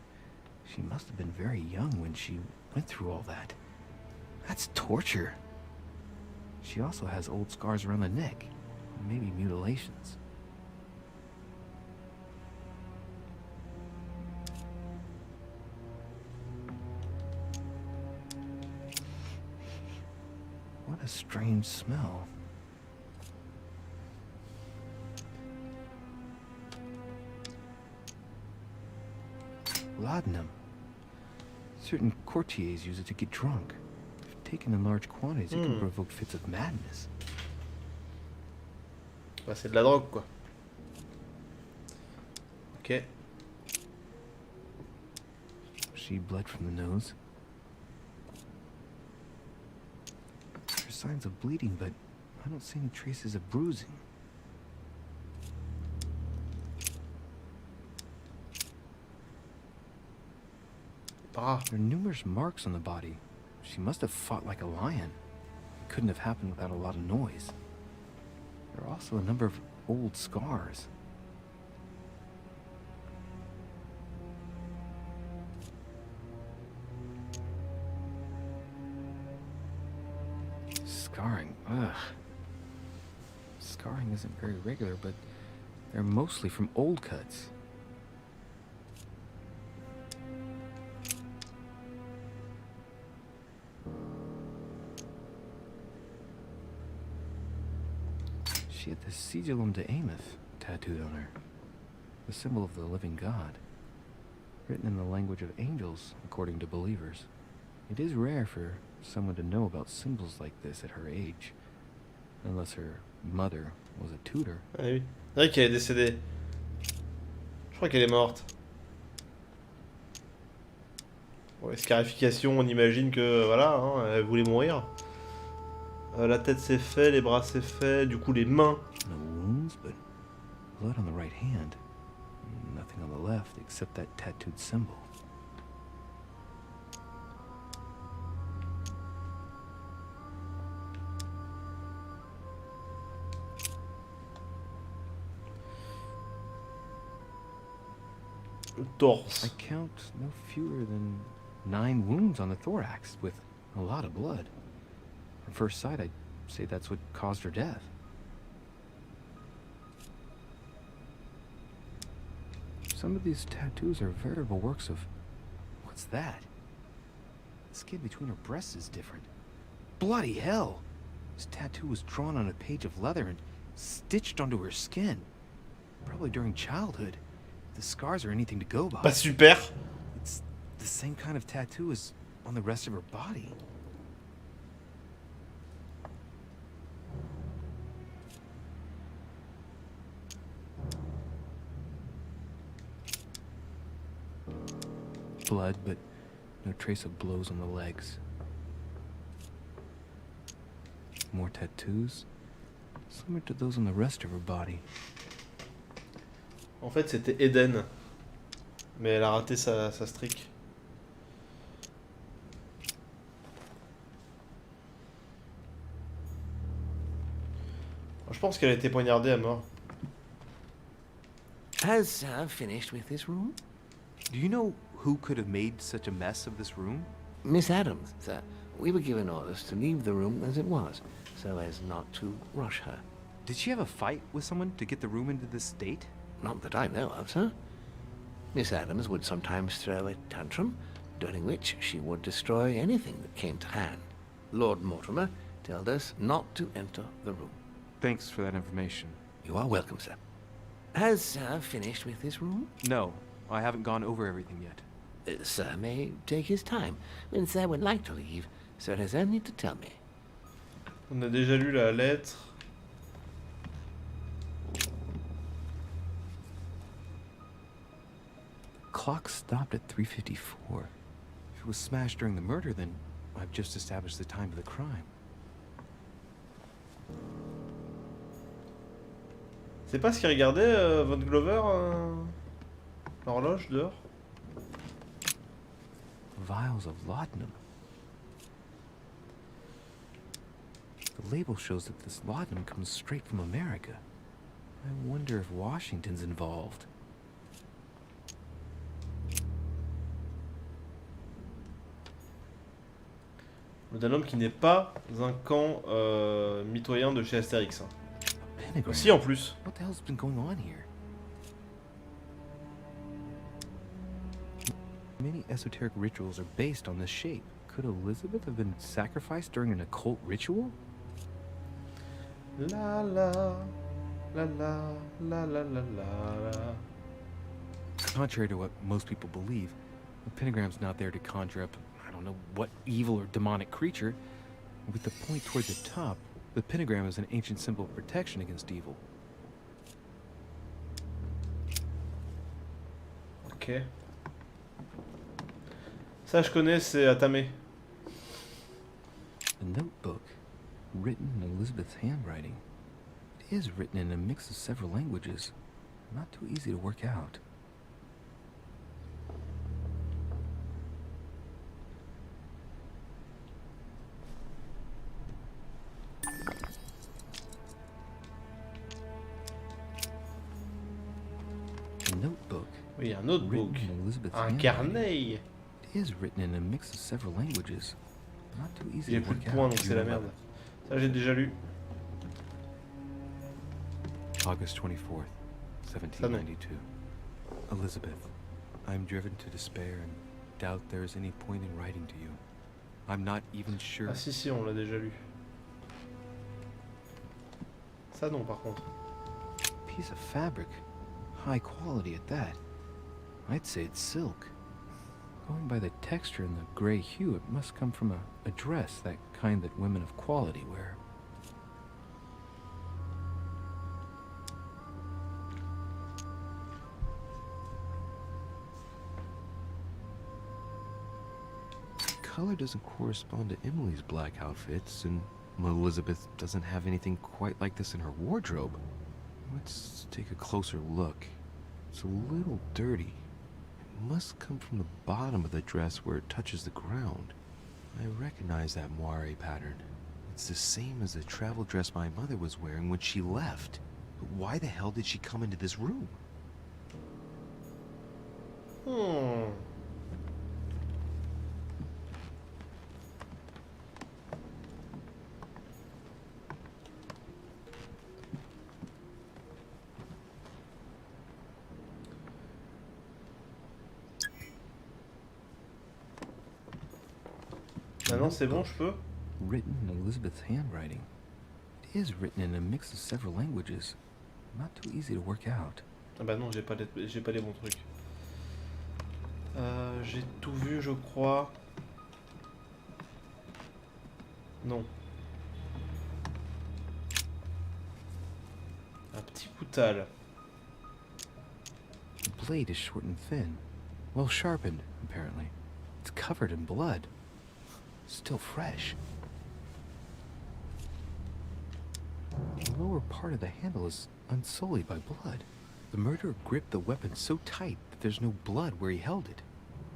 must have been very young when she went through all that. That's torture. She also has old scars around the neck, maybe mutilations. What a strange smell. Laudanum. Certain courtiers use it to get drunk. If taken in large quantities, it can provoke fits of madness. Bah, c'est de la drogue, quoi. Ok. She bled from the nose. There's signs of bleeding, but I don't see any traces of bruising. Ah. There are numerous marks on the body. She must have fought like a lion. It couldn't have happened without a lot of noise. There are also a number of old scars. Scarring, ugh. Scarring isn't very regular, but they're mostly from old cuts. She had the Sigillum de Ameth tattooed on her, the symbol of the living God, written in the language of angels, according to believers. It is rare for someone to know about symbols like this at her age, unless her mother was a tutor. Ah oui. C'est vrai qu'elle est décédée. Je crois qu'elle est morte. Bon, scarification, on imagine que voilà, hein, elle voulait mourir. La tête c'est fait, les bras c'est fait, du coup les mains. No wounds, but blood on the right hand. Nothing on the left except that tattooed symbol. Le torse. I count no fewer than 9 wounds on the thorax, with a lot of blood. At first sight, I'd say that's what caused her death. Some of these tattoos are veritable works of... What's that? The skin between her breasts is different. Bloody hell! This tattoo was drawn on a page of leather and stitched onto her skin. probably during childhood. The scars are anything to go by. Bah super. It's the same kind of tattoo as on the rest of her body. Blood, but no trace of blows on the legs. More tattoos, similar to those on the rest of her body. En fait, c'était Eden. Mais elle a raté sa streak. Je pense qu'elle a été poignardée à mort. Has finished with this room? Do you know who could have made such a mess of this room? Miss Adams, sir. We were given orders to leave the room as it was, so as not to rush her. Did she have a fight with someone to get the room into this state? Not that I know of, sir. Miss Adams would sometimes throw a tantrum, during which she would destroy anything that came to hand. Lord Mortimer told us not to enter the room. Thanks for that information. You are welcome, sir. Has finished with this room? No, I haven't gone over everything yet. Sir may take his time. When sir would like to leave, sir has only to tell me. On a déjà lu la lettre. Clock stopped at 3:54. If it was smashed during the murder, then I've just established the time of the crime. C'est pas ce qu'il regardait, Von Glover, l'horloge dehors? Vials of laudanum. The label shows that this laudanum comes straight from America. I wonder if Washington's involved. D'un homme qui n'est pas un camp mitoyen de chez Astérix. Hein. Pentagram. Si, en plus. What the hell's been going on here? Many esoteric rituals are based on this shape. Could Elizabeth have been sacrificed during an occult ritual? La la, la la, la la la la. Contrary to what most people believe, the pentagram's not there to conjure up, I don't know what evil or demonic creature. With the point toward the top, the pentagram is an ancient symbol of protection against evil. Ok. Ça je connais, c'est Atame. A notebook, written in Elizabeth's handwriting. It is written in a mix of several languages. Not too easy to work out. A notebook. Oui, un notebook. Written in Elizabeth's Un handwriting. carnet. It is written in a mix of several languages. Not too easy Il n'y a to plus work de points, out. donc c'est la merde. Ça j'ai déjà lu. August 24th, 1792. Elizabeth, I am driven to despair and doubt there is any point in writing to you. I'm not even sure. Ah si si, on l'a déjà lu. Ça non par contre. Piece of fabric, high quality at that. I'd say it's silk. Going by the texture and the gray hue, it must come from a dress, that kind that women of quality wear. Color doesn't correspond to Emily's black outfits, and Elizabeth doesn't have anything quite like this in her wardrobe. Let's take a closer look. It's a little dirty. It must come from the bottom of the dress where it touches the ground. I recognize that moire pattern. It's the same as the travel dress my mother was wearing when she left. But why the hell did she come into this room? Maintenant c'est bon, je peux. Written in Elizabeth's handwriting. It is written in a mix of several languages. Not too easy to work out. Ah bah non, j'ai pas les bons trucs. J'ai tout vu, je crois. Non. Un petit poutal. The blade is short and thin. Well sharpened, apparently. It's covered in blood. Still fresh. The lower part of the handle is unsullied by blood. The murderer gripped the weapon so tight that there's no blood where he held it.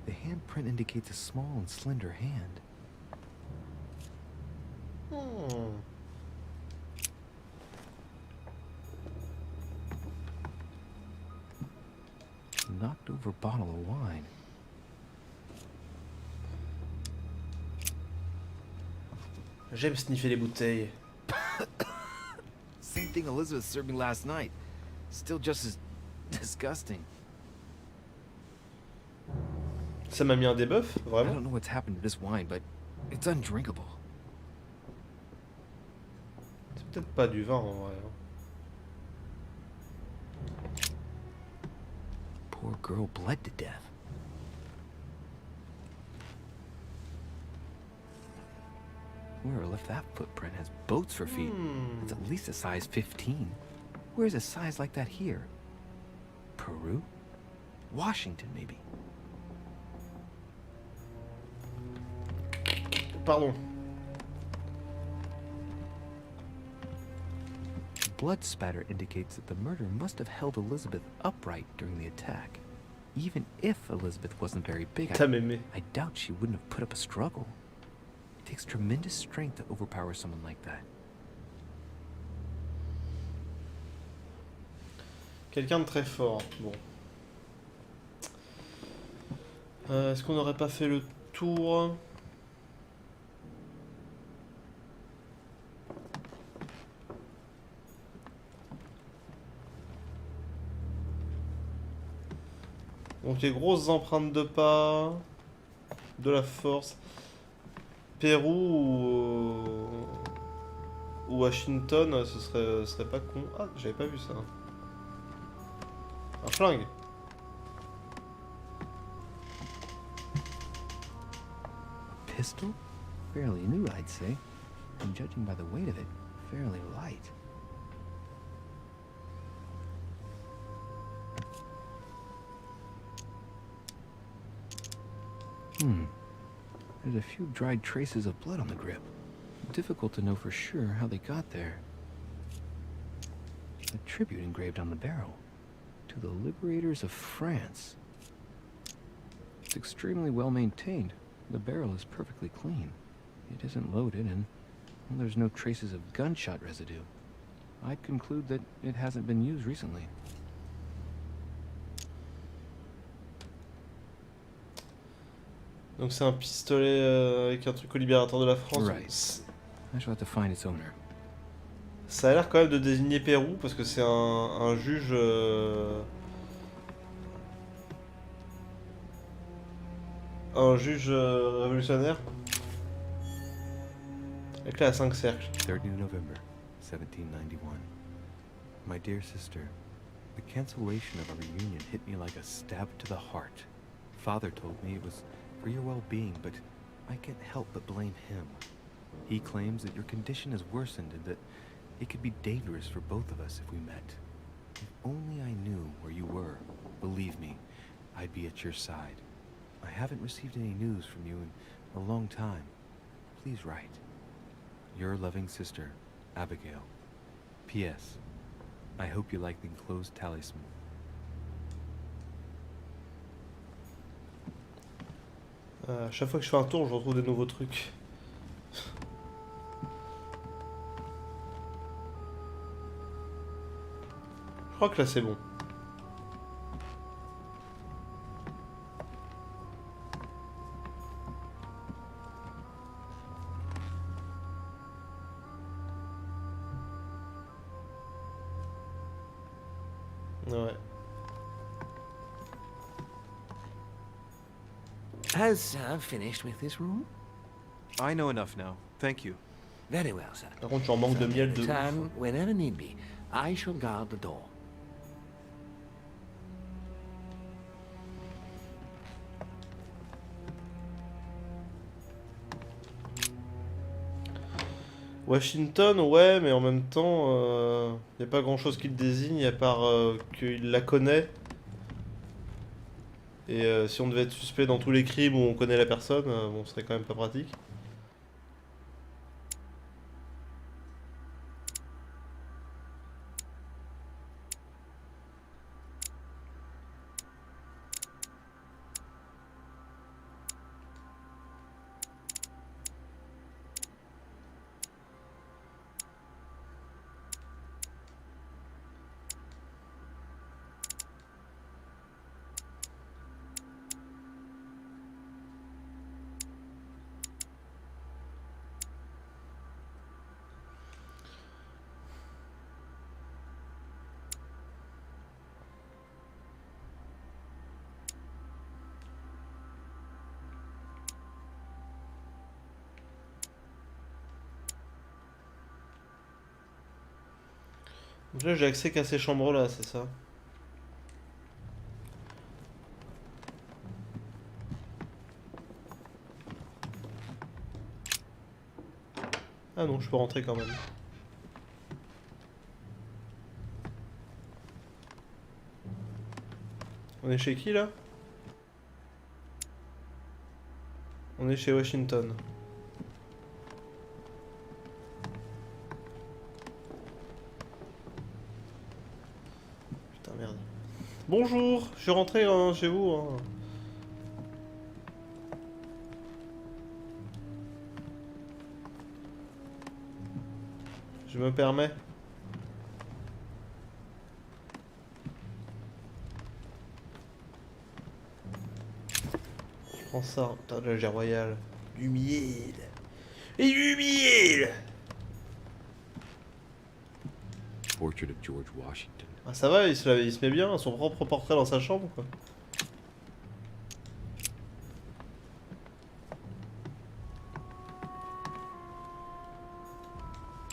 The handprint indicates a small and slender hand. Knocked over bottle of wine. J'aime sniffer les bouteilles. Same thing Elizabeth served me last night. Still just as disgusting. Ça m'a mis un debuff, I vraiment. don't know what's happened to this wine, but it's undrinkable. C'est peut-être pas du vin en vrai. Poor girl bled to death. Whoever left that footprint has boats for feet. It's at least a size 15. Where's a size like that here? Peru? Washington, maybe. Pardon. Blood spatter indicates that the murderer must have held Elizabeth upright during the attack. Even if Elizabeth wasn't very big, T'as m'aimé. I doubt she wouldn't have put up a struggle. It takes tremendous strength to overpower someone like that. Quelqu'un de très fort. Bon. Est-ce qu'on n'aurait pas fait le tour? Donc les grosses empreintes de pas, de la force. Pérou ou Washington, ce serait pas con. Ah, j'avais pas vu ça. Un flingue. Pistol? Fairly new, I'd say. And judging by the weight of it, fairly light. There's a few dried traces of blood on the grip. Difficult to know for sure how they got there. A tribute engraved on the barrel. To the liberators of France. It's extremely well maintained. The barrel is perfectly clean. It isn't loaded and well, there's no traces of gunshot residue. I'd conclude that it hasn't been used recently. Donc c'est un pistolet avec un truc au libérateur de la France. Right. I shall have to find its owner. Ça a l'air quand même de désigner Pérou parce que c'est un juge. Un juge révolutionnaire. Avec là à 5 cercles. 3rd November, 1791. My dear sister, the cancellation of our reunion hit me like a stab to the heart. Father told me it was for your well-being, but I can't help but blame him. He claims that your condition has worsened and that it could be dangerous for both of us if we met. If only I knew where you were, believe me, I'd be at your side. I haven't received any news from you in a long time. Please write. Your loving sister, Abigail. P.S. I hope you like the enclosed talisman. À chaque fois que je fais un tour, je retrouve des nouveaux trucs. Je crois que là c'est bon. Ouais. Has Sir finished with this room? I know enough now. Thank you. Very well, sir. Par contre, j'en manque de miel de ouf. Return whenever need be. I shall guard the door. Washington, ouais, mais en même temps, y a pas grand chose qui le désigne à part qu'il la connaît. Et si on devait être suspect dans tous les crimes où on connaît la personne, bon, ce serait quand même pas pratique. Donc là, j'ai accès qu'à ces chambres-là, c'est ça? Ah non, je peux rentrer quand même. On est chez qui là? On est chez Washington. Putain merde. Bonjour, je suis rentré chez vous. Hein. Je me permets. Je prends ça. Putain, de la gère royale. Du miel. Et du miel. Portrait of George Washington. Ah ça va, il se met bien, son propre portrait dans sa chambre quoi.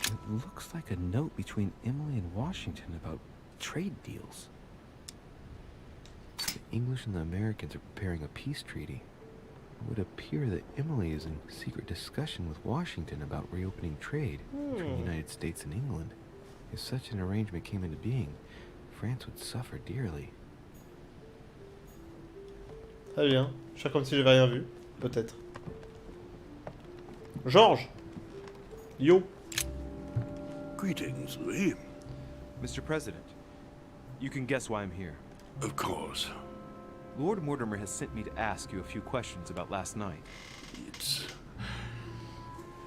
It looks like a note between Emily and Washington about trade deals. The English and the Americans are preparing a peace treaty. It would appear that Emily is in secret discussion with Washington about reopening trade between the United States and England. If such an arrangement came into being, France would suffer dearly. Très bien. Je fais comme si j'avais rien vu. Peut-être. Georges. Yo. Greetings, Louis. Mr. President, you can guess why I'm here. Of course. Lord Mortimer has sent me to ask you a few questions about last night. It's...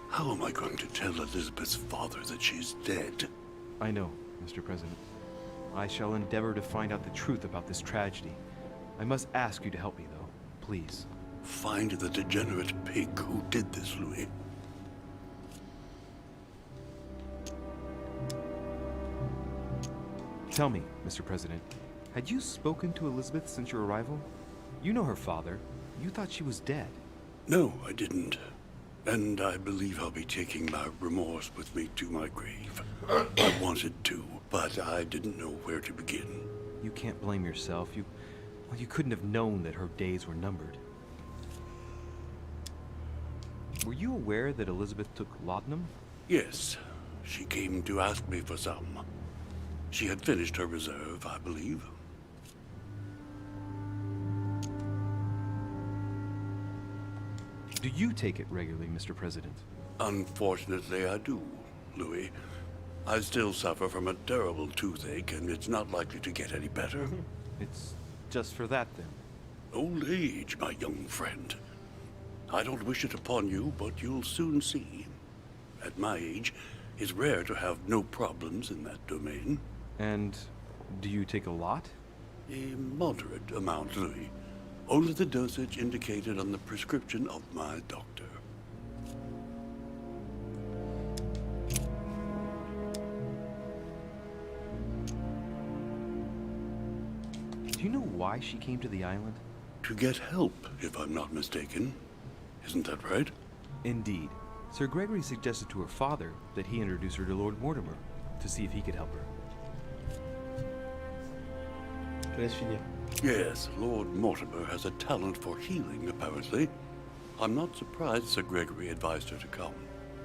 How am I going to tell Elizabeth's father that she's dead? I know, Mr. President. I shall endeavor to find out the truth about this tragedy. I must ask you to help me, though. Please. Find the degenerate pig who did this, Louis. Tell me, Mr. President, had you spoken to Elizabeth since your arrival? You know her father. You thought she was dead. No, I didn't. And I believe I'll be taking my remorse with me to my grave. I wanted to, but I didn't know where to begin. You can't blame yourself. You couldn't have known that her days were numbered. Were you aware that Elizabeth took laudanum? Yes, she came to ask me for some. She had finished her reserve, I believe. Do you take it regularly, Mr. President? Unfortunately, I do, Louis. I still suffer from a terrible toothache, and it's not likely to get any better. It's just for that, then. Old age, my young friend. I don't wish it upon you, but you'll soon see. At my age, it's rare to have no problems in that domain. And do you take a lot? A moderate amount, Louis. Only the dosage indicated on the prescription of my doctor. Do you know why she came to the island? To get help, if I'm not mistaken. Isn't that right? Indeed. Sir Gregory suggested to her father that he introduce her to Lord Mortimer to see if he could help her. Je laisse finir. Yes, Lord Mortimer has a talent for healing, apparently. I'm not surprised Sir Gregory advised her to come.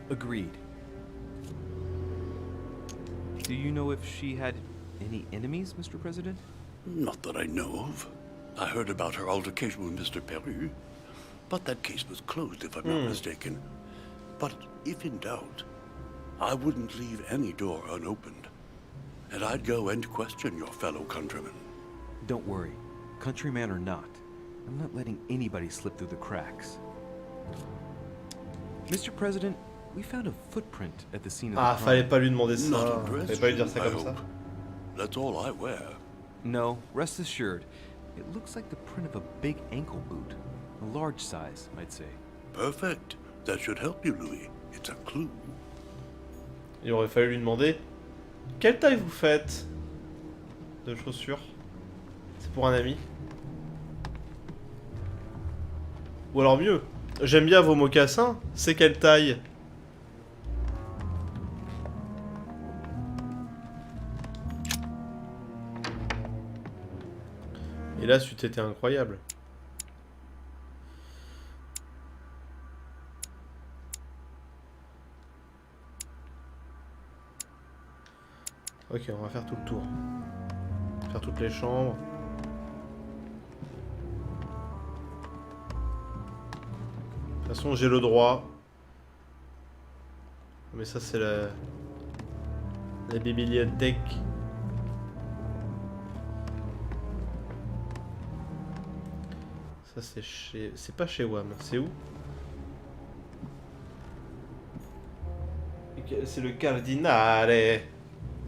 Agreed. Do you know if she had any enemies, Mr. President? Not that I know of. I heard about her altercation with Mr. Peru, but that case was closed if I'm not mistaken. But if in doubt, I wouldn't leave any door unopened. And I'd go and question your fellow countrymen. Don't worry, countryman or not, I'm not letting anybody slip through the cracks. Mr. President, we found a footprint at the scene of Ah, the fallait crime. pas lui demander ça. Not a Fallait dress, pas lui dire ça I comme ça. hope. That's all I wear. No, rest assured. It looks like the print of a big ankle boot. A large size, I'd say. Perfect. That should help you, Louis. It's a clue. Il aurait fallu lui demander quelle taille vous faites de chaussures. C'est pour un ami. Ou alors mieux, j'aime bien vos mocassins, c'est quelle taille? Et là, c'eût été incroyable. Ok, on va faire tout le tour. Faire toutes les chambres. De toute façon, j'ai le droit. Mais ça, c'est la bibliothèque. Ça, c'est chez... C'est pas chez WAM. C'est où? C'est le cardinal.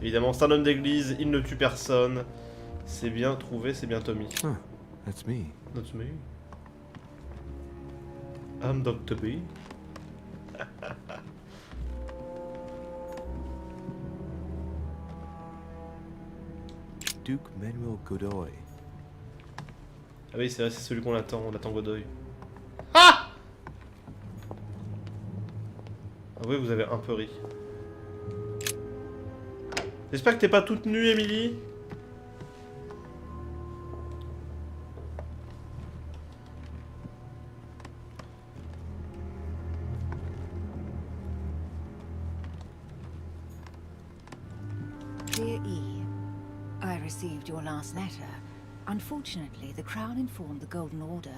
Évidemment, c'est un homme d'église. Il ne tue personne. C'est bien trouvé, c'est bien Tommy. Huh, that's me. That's me. I'm Dr. B. Duke Manuel Godoy. Ah oui, c'est vrai, c'est celui qu'on attend. On attend Godoy. Ah! Ah oui, vous avez un peu ri. J'espère que t'es pas toute nue, Emily. Dear E, I received your last letter. Unfortunately, the Crown informed the Golden Order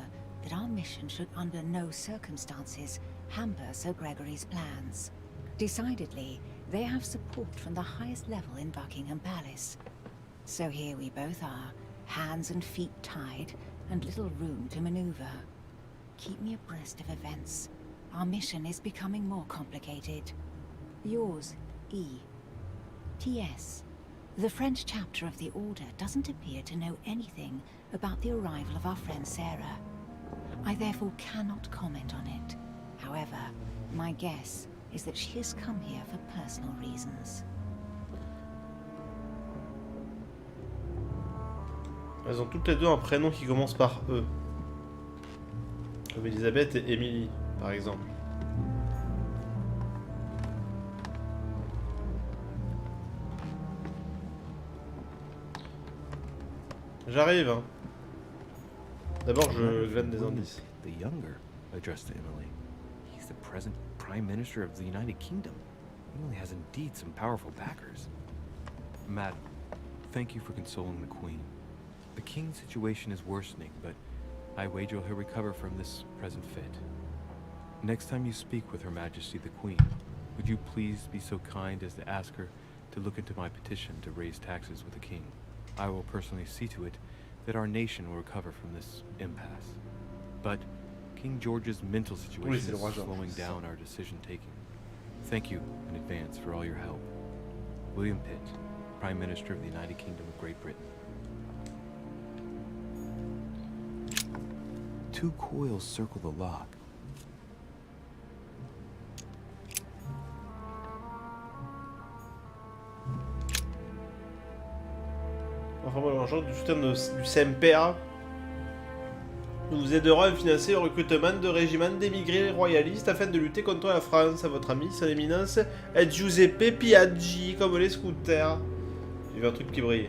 that our mission should under no circumstances hamper Sir Gregory's plans. Decidedly, they have support from the highest level in Buckingham Palace. So here we both are, hands and feet tied, and little room to maneuver. Keep me abreast of events. Our mission is becoming more complicated. Yours, E. T.S. The French chapter of the Order doesn't appear to know anything about the arrival of our friend Sarah. I therefore cannot comment on it. However, my guess is that she has come here for personal reasons. Elles ont toutes les deux un prénom qui commence par E. Comme Elisabeth et Emily, par exemple. J'arrive. Hein. D'abord, je glane des indices. The younger, addressed to Emily. He's the present Prime Minister of the United Kingdom. Emily has indeed some powerful backers. Madam, thank you for consoling the Queen. The King's situation is worsening, but I wager he'll recover from this present fit. Next time you speak with Her Majesty the Queen, would you please be so kind as to ask her to look into my petition to raise taxes with the King? I will personally see to it that our nation will recover from this impasse. But King George's mental situation is slowing down our decision-taking. Thank you in advance for all your help. William Pitt, Prime Minister of the United Kingdom of Great Britain. 2 coils circle the lock. Enfin, moi, l'argent du soutien du CMPA nous aidera à financer le recrutement de régiments d'émigrés royalistes afin de lutter contre la France. À votre ami, son éminence, Giuseppe Piaggi, comme les scooters. J'ai vu un truc qui brille.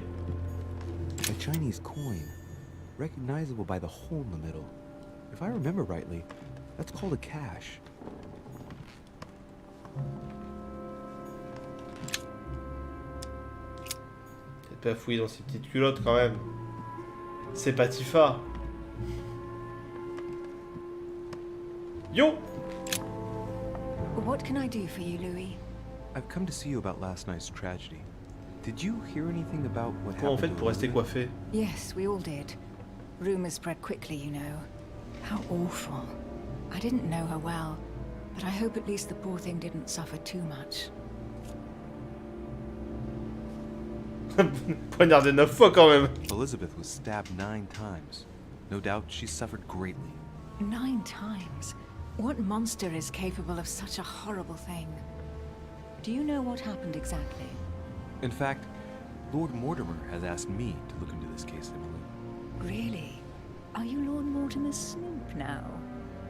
A Chinese coin, recognizable by the hole in the middle. If I remember rightly, that's called a cash. pas fouiller dans ses petites culottes quand même. C'est pas Tifa. Yo! What can I do for you, Louis? I've come to see you about last night's tragedy. Did you hear anything about what Comment on fait happened to pour rester Elizabeth? coiffé? Yes, we all did. Rumors spread quickly, you know. How awful. I didn't know her well, but I hope at least the poor thing didn't suffer too much. Poignardé 9 fois quand même. Elizabeth was stabbed 9 times. No doubt she suffered greatly. 9 times? What monster is capable of such a horrible thing? Do you know what happened exactly? In fact, Lord Mortimer has asked me to look into this case, Emily. Really? Are you Lord Mortimer's snoop now?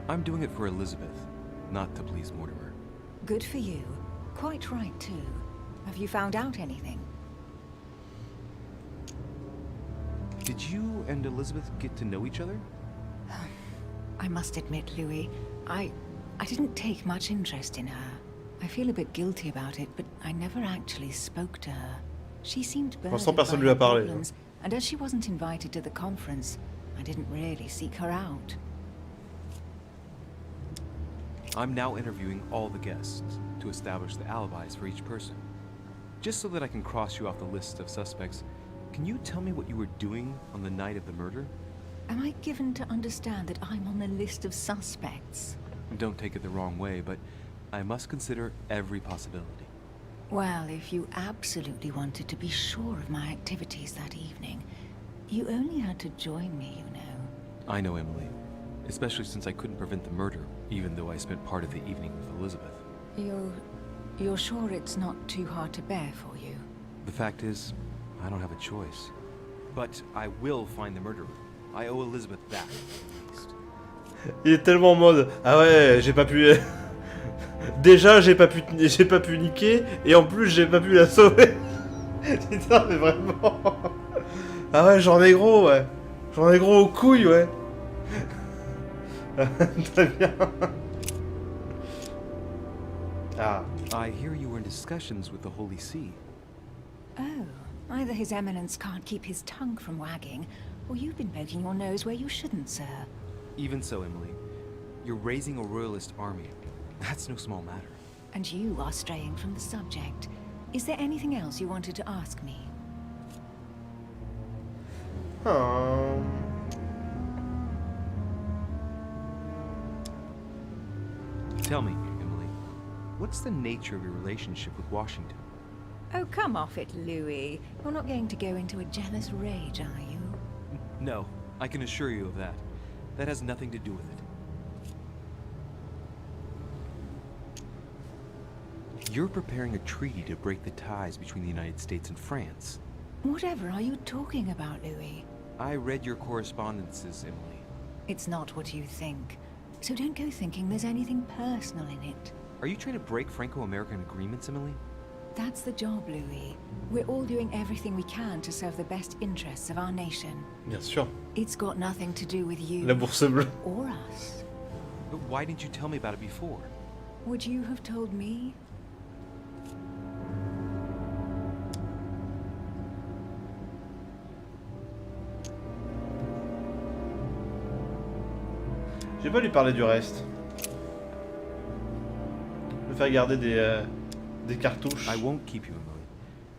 I'm doing it for Elizabeth, not to please Mortimer. Good for you. Quite right, too. Have you found out anything? Did you and Elizabeth get to know each other? I must admit, Louis, I didn't take much interest in her. I feel a bit guilty about it, but I never actually spoke to her. She seemed burdened by personne lui a her parlé. problems, and as she wasn't invited to the conference, I didn't really seek her out. I'm now interviewing all the guests to establish the alibis for each person. Just so that I can cross you off the list of suspects, can you tell me what you were doing on the night of the murder? Am I given to understand that I'm on the list of suspects? Don't take it the wrong way, but I must consider every possibility. Well, if you absolutely wanted to be sure of my activities that evening, you only had to join me, you know. I know, Emily. Especially since I couldn't prevent the murder, even though I spent part of the evening with Elizabeth. You're sure it's not too hard to bear for you? The fact is, I don't have a choice. But I will find the murderer. I owe Elizabeth that, at least. Il est tellement en mode ah ouais, j'ai pas pu. Déjà, j'ai pas pu niquer et en plus, j'ai pas pu la sauver. Putain, mais vraiment. Ah ouais, j'en ai gros, ouais. J'en ai gros aux couilles, ouais. Très bien. Ah. I hear you were in discussions with the Holy See. Oh, either His Eminence can't keep his tongue from wagging, or you've been poking your nose where you shouldn't, sir. Even so, Emily, you're raising a royalist army. That's no small matter. And you are straying from the subject. Is there anything else you wanted to ask me? Tell me, Emily, what's the nature of your relationship with Washington? Oh, come off it, Louis. You're not going to go into a jealous rage, are you? No, I can assure you of that. That has nothing to do with it. You're preparing a treaty to break the ties between the United States and France. Whatever are you talking about, Louis? I read your correspondences, Emily. It's not what you think. So don't go thinking there's anything personal in it. Are you trying to break Franco-American agreements, Emily? That's the job, Louis. We're all doing everything we can to serve the best interests of our nation. Bien sûr. It's got nothing to do with you La bourse bleue. or us. But why didn't you tell me about it before? Would you have told me? Je vais pas lui parler du reste. Je vais faire garder des cartouches. I won't keep you, Emily.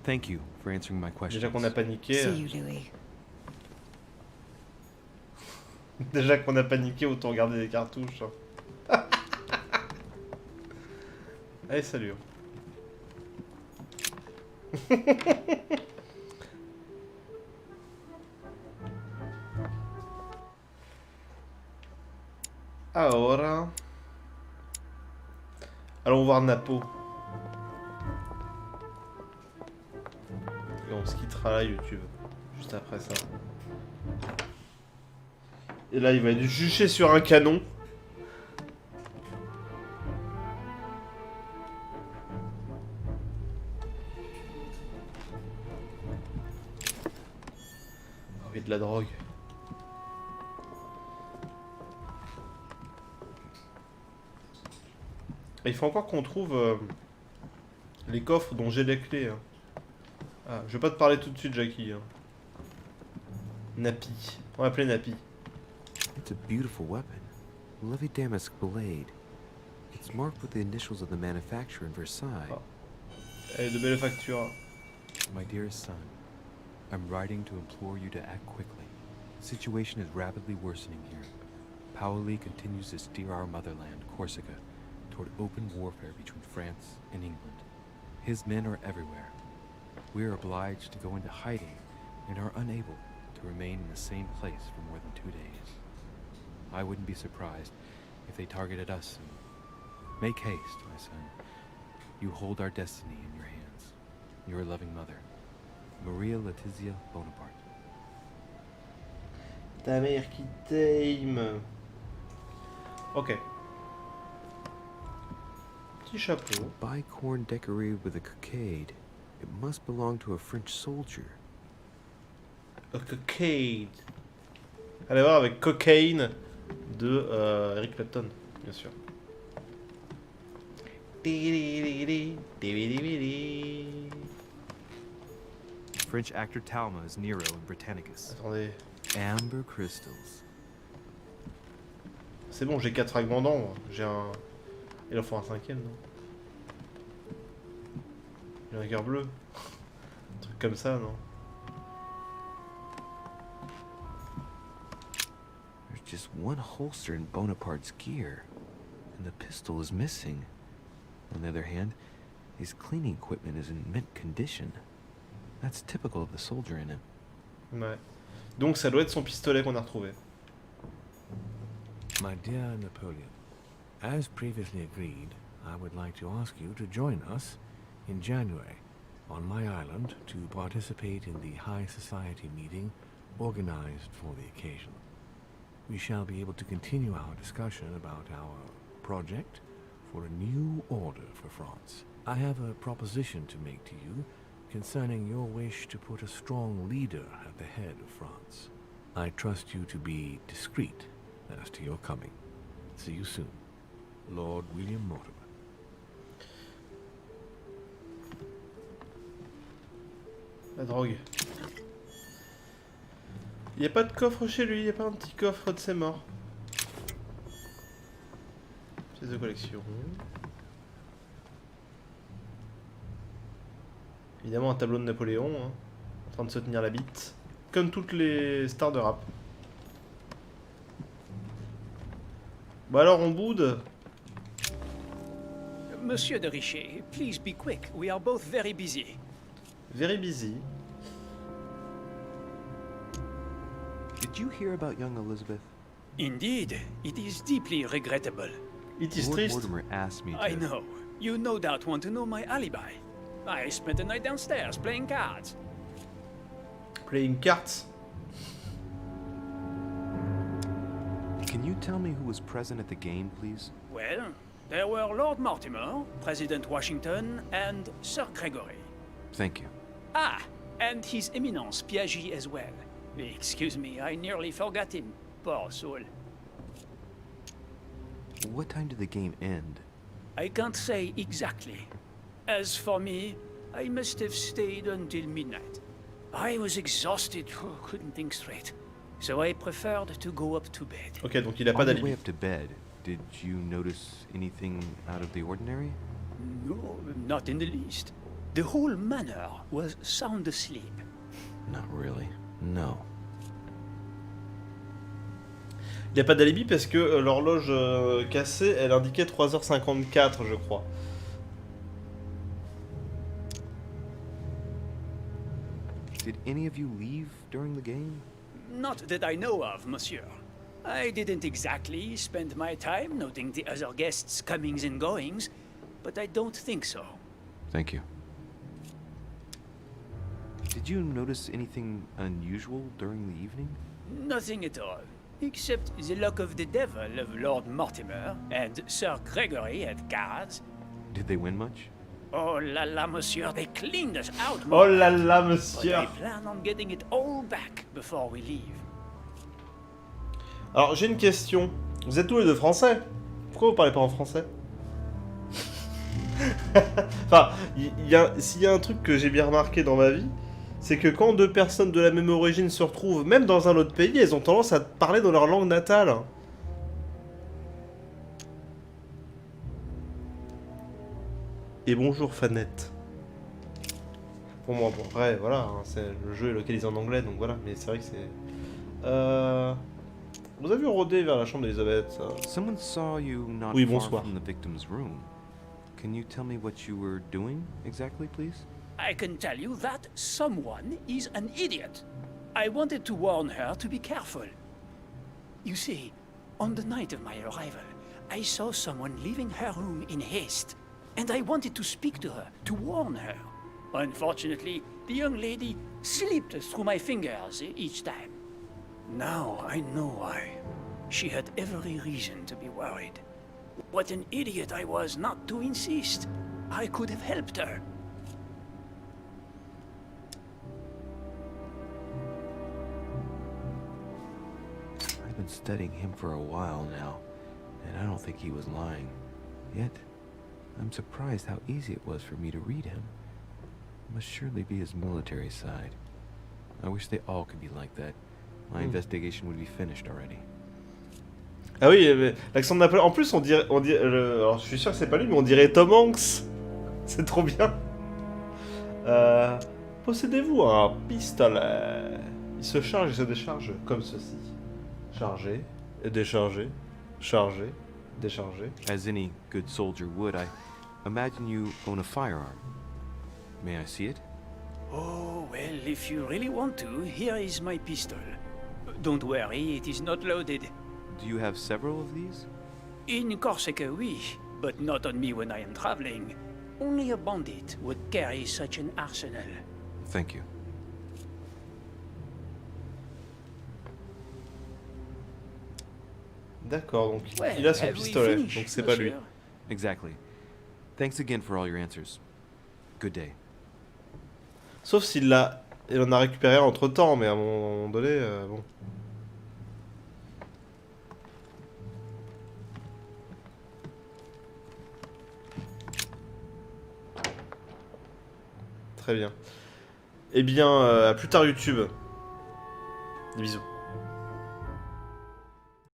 Thank you for answering my questions. Déjà qu'on a paniqué. See you, Louis. Déjà qu'on a paniqué, autant garder des cartouches. Allez, salut. Ahora. Allons voir Napo. Et on se quittera là, YouTube. Juste après ça. Et là, il va être juché sur un canon. Ah oui, de la drogue. Et il faut encore qu'on trouve les coffres dont j'ai les clés. Hein. Ah, je vais pas te parler tout de suite, Jackie. Hein. Nappy. On va appeler Nappy. It's a beautiful weapon. Lovely damask blade. It's marked with the initials of the manufacturer in Versailles. Oh. Elle est de belle facture. My dearest son, I'm writing to implore you to act quickly. The situation is rapidly worsening here. Paoli continues to steer our motherland, Corsica, toward open warfare between France and England. His men are everywhere. We are obliged to go into hiding and are unable to remain in the same place for more than 2 days. I wouldn't be surprised if they targeted us. Make haste, my son. You hold our destiny in your hands. Your loving mother, Maria Letizia Bonaparte. Ta mère qui t'aime. Ok. Petit chapeau. Bicorn decorated with a cockade. It must belong to a French soldier. A cockade. Allez voir avec Cocaine de Eric Clapton, bien sûr. French actor Talma is Nero in Britannicus. Attendez. Amber crystals. C'est bon, j'ai 4 fragments d'ambre. J'ai un... Il en faut un 5ème, non? J'ai un cœur bleu. Un truc comme ça, non? There's just one holster in Bonaparte's gear, and the pistol is missing. On the other hand, his cleaning equipment is in mint condition. That's typical of the soldier in him. Ouais. Donc ça doit être son pistolet qu'on a retrouvé. My dear Napoleon, as previously agreed, I would like to ask you to join us in January on my island to participate in the High Society meeting organized for the occasion. We shall be able to continue our discussion about our project for a new order for France. I have a proposition to make to you concerning your wish to put a strong leader at the head of France. I trust you to be discreet as to your coming. See you soon. Lord William Mortimer. La drogue. Il n'y a pas de coffre chez lui, il n'y a pas un petit coffre de ses morts. Pièce de collection. Évidemment un tableau de Napoléon, hein, en train de se tenir la bite. Comme toutes les stars de rap. Bon alors on boude. Monsieur de Richet, please be quick. We are both very busy. Very busy. Did you hear about young Elizabeth? Indeed, it is deeply regrettable. It is Lord triste. Mortimer asked me to... I know. You no doubt want to know my alibi. I spent the night downstairs playing cards. Playing cards. Can you tell me who was present at the game, please? Well, there were Lord Mortimer, President Washington, and Sir Gregory. Thank you. Ah, and His Eminence Piaget as well. Excuse me, I nearly forgot him. Poor soul. What time did the game end? I can't say exactly. As for me, I must have stayed until midnight. I was exhausted, couldn't think straight. So I preferred to go up to bed. Ok, donc il a pas On your way d'alibi. up to bed, did you notice anything out of the ordinary? No, not in the least. The whole manor was sound asleep. Not really. No. Il a pas d'alibi parce que l'horloge cassée, elle indiquait 3h54, je crois. Did any of you leave during the game? Not that I know of, monsieur. I didn't exactly spend my time noting the other guests' comings and goings, but I don't think so. Thank you. Did you notice anything unusual during the evening? Nothing at all, except the luck of the devil of Lord Mortimer and Sir Gregory at cards. Did they win much? Oh la la, monsieur, they cleaned us out. Oh more. là là, But monsieur. I plan on getting it all back before we leave. Alors j'ai une question. Vous êtes tous les deux français? Pourquoi vous parlez pas en français? Enfin, s'il y a un truc que j'ai bien remarqué dans ma vie, c'est que quand deux personnes de la même origine se retrouvent, même dans un autre pays, elles ont tendance à parler dans leur langue natale. Et bonjour Fanette. Pour moi, bon, vrai, voilà, hein, le jeu est localisé en anglais, donc voilà, mais c'est vrai que c'est... Vous avez rôdé vers la chambre d'Elisabeth. Someone saw you not Oui, far bonsoir. from the victim's room. Can you tell me what you were doing exactly, please? I can tell you that someone is an idiot. I wanted to warn her to be careful. You see, on the night of my arrival, I saw someone leaving her room in haste, and I wanted to speak to her, to warn her. Unfortunately, the young lady slipped through my fingers each time. Now I know why. She had every reason to be worried. What an idiot I was not to insist. I could have helped her. I've been studying him for a while now, and I don't think he was lying. Yet, I'm surprised how easy it was for me to read him. It must surely be his military side. I wish they all could be like that. My investigation would be finished already. Ah oui, l'accent de Napoléon. En plus, on dirait alors, je suis sûr que c'est pas lui, mais on dirait Tom Hanks. C'est trop bien. Possédez-vous un pistolet? Il se charge et se décharge comme ceci. Charger et décharger. Charger, décharger. As any good soldier would, I imagine you own a firearm. May I see it? Oh, well, if you really want to, here is my pistol. Don't worry, it is not loaded. Do you have several of these? In Corsica, oui, but not on me when I am traveling. Only a bandit would carry such an arsenal. Thank you. D'accord, donc Well, il a son have we pistolet, finished, donc c'est pas lui. monsieur? Exactly. Thanks again for all your answers. Good day. Sauf s'il l'a... Il en a récupéré entre temps, mais à un moment donné, bon. Très bien. Eh bien, à plus tard YouTube. Des bisous.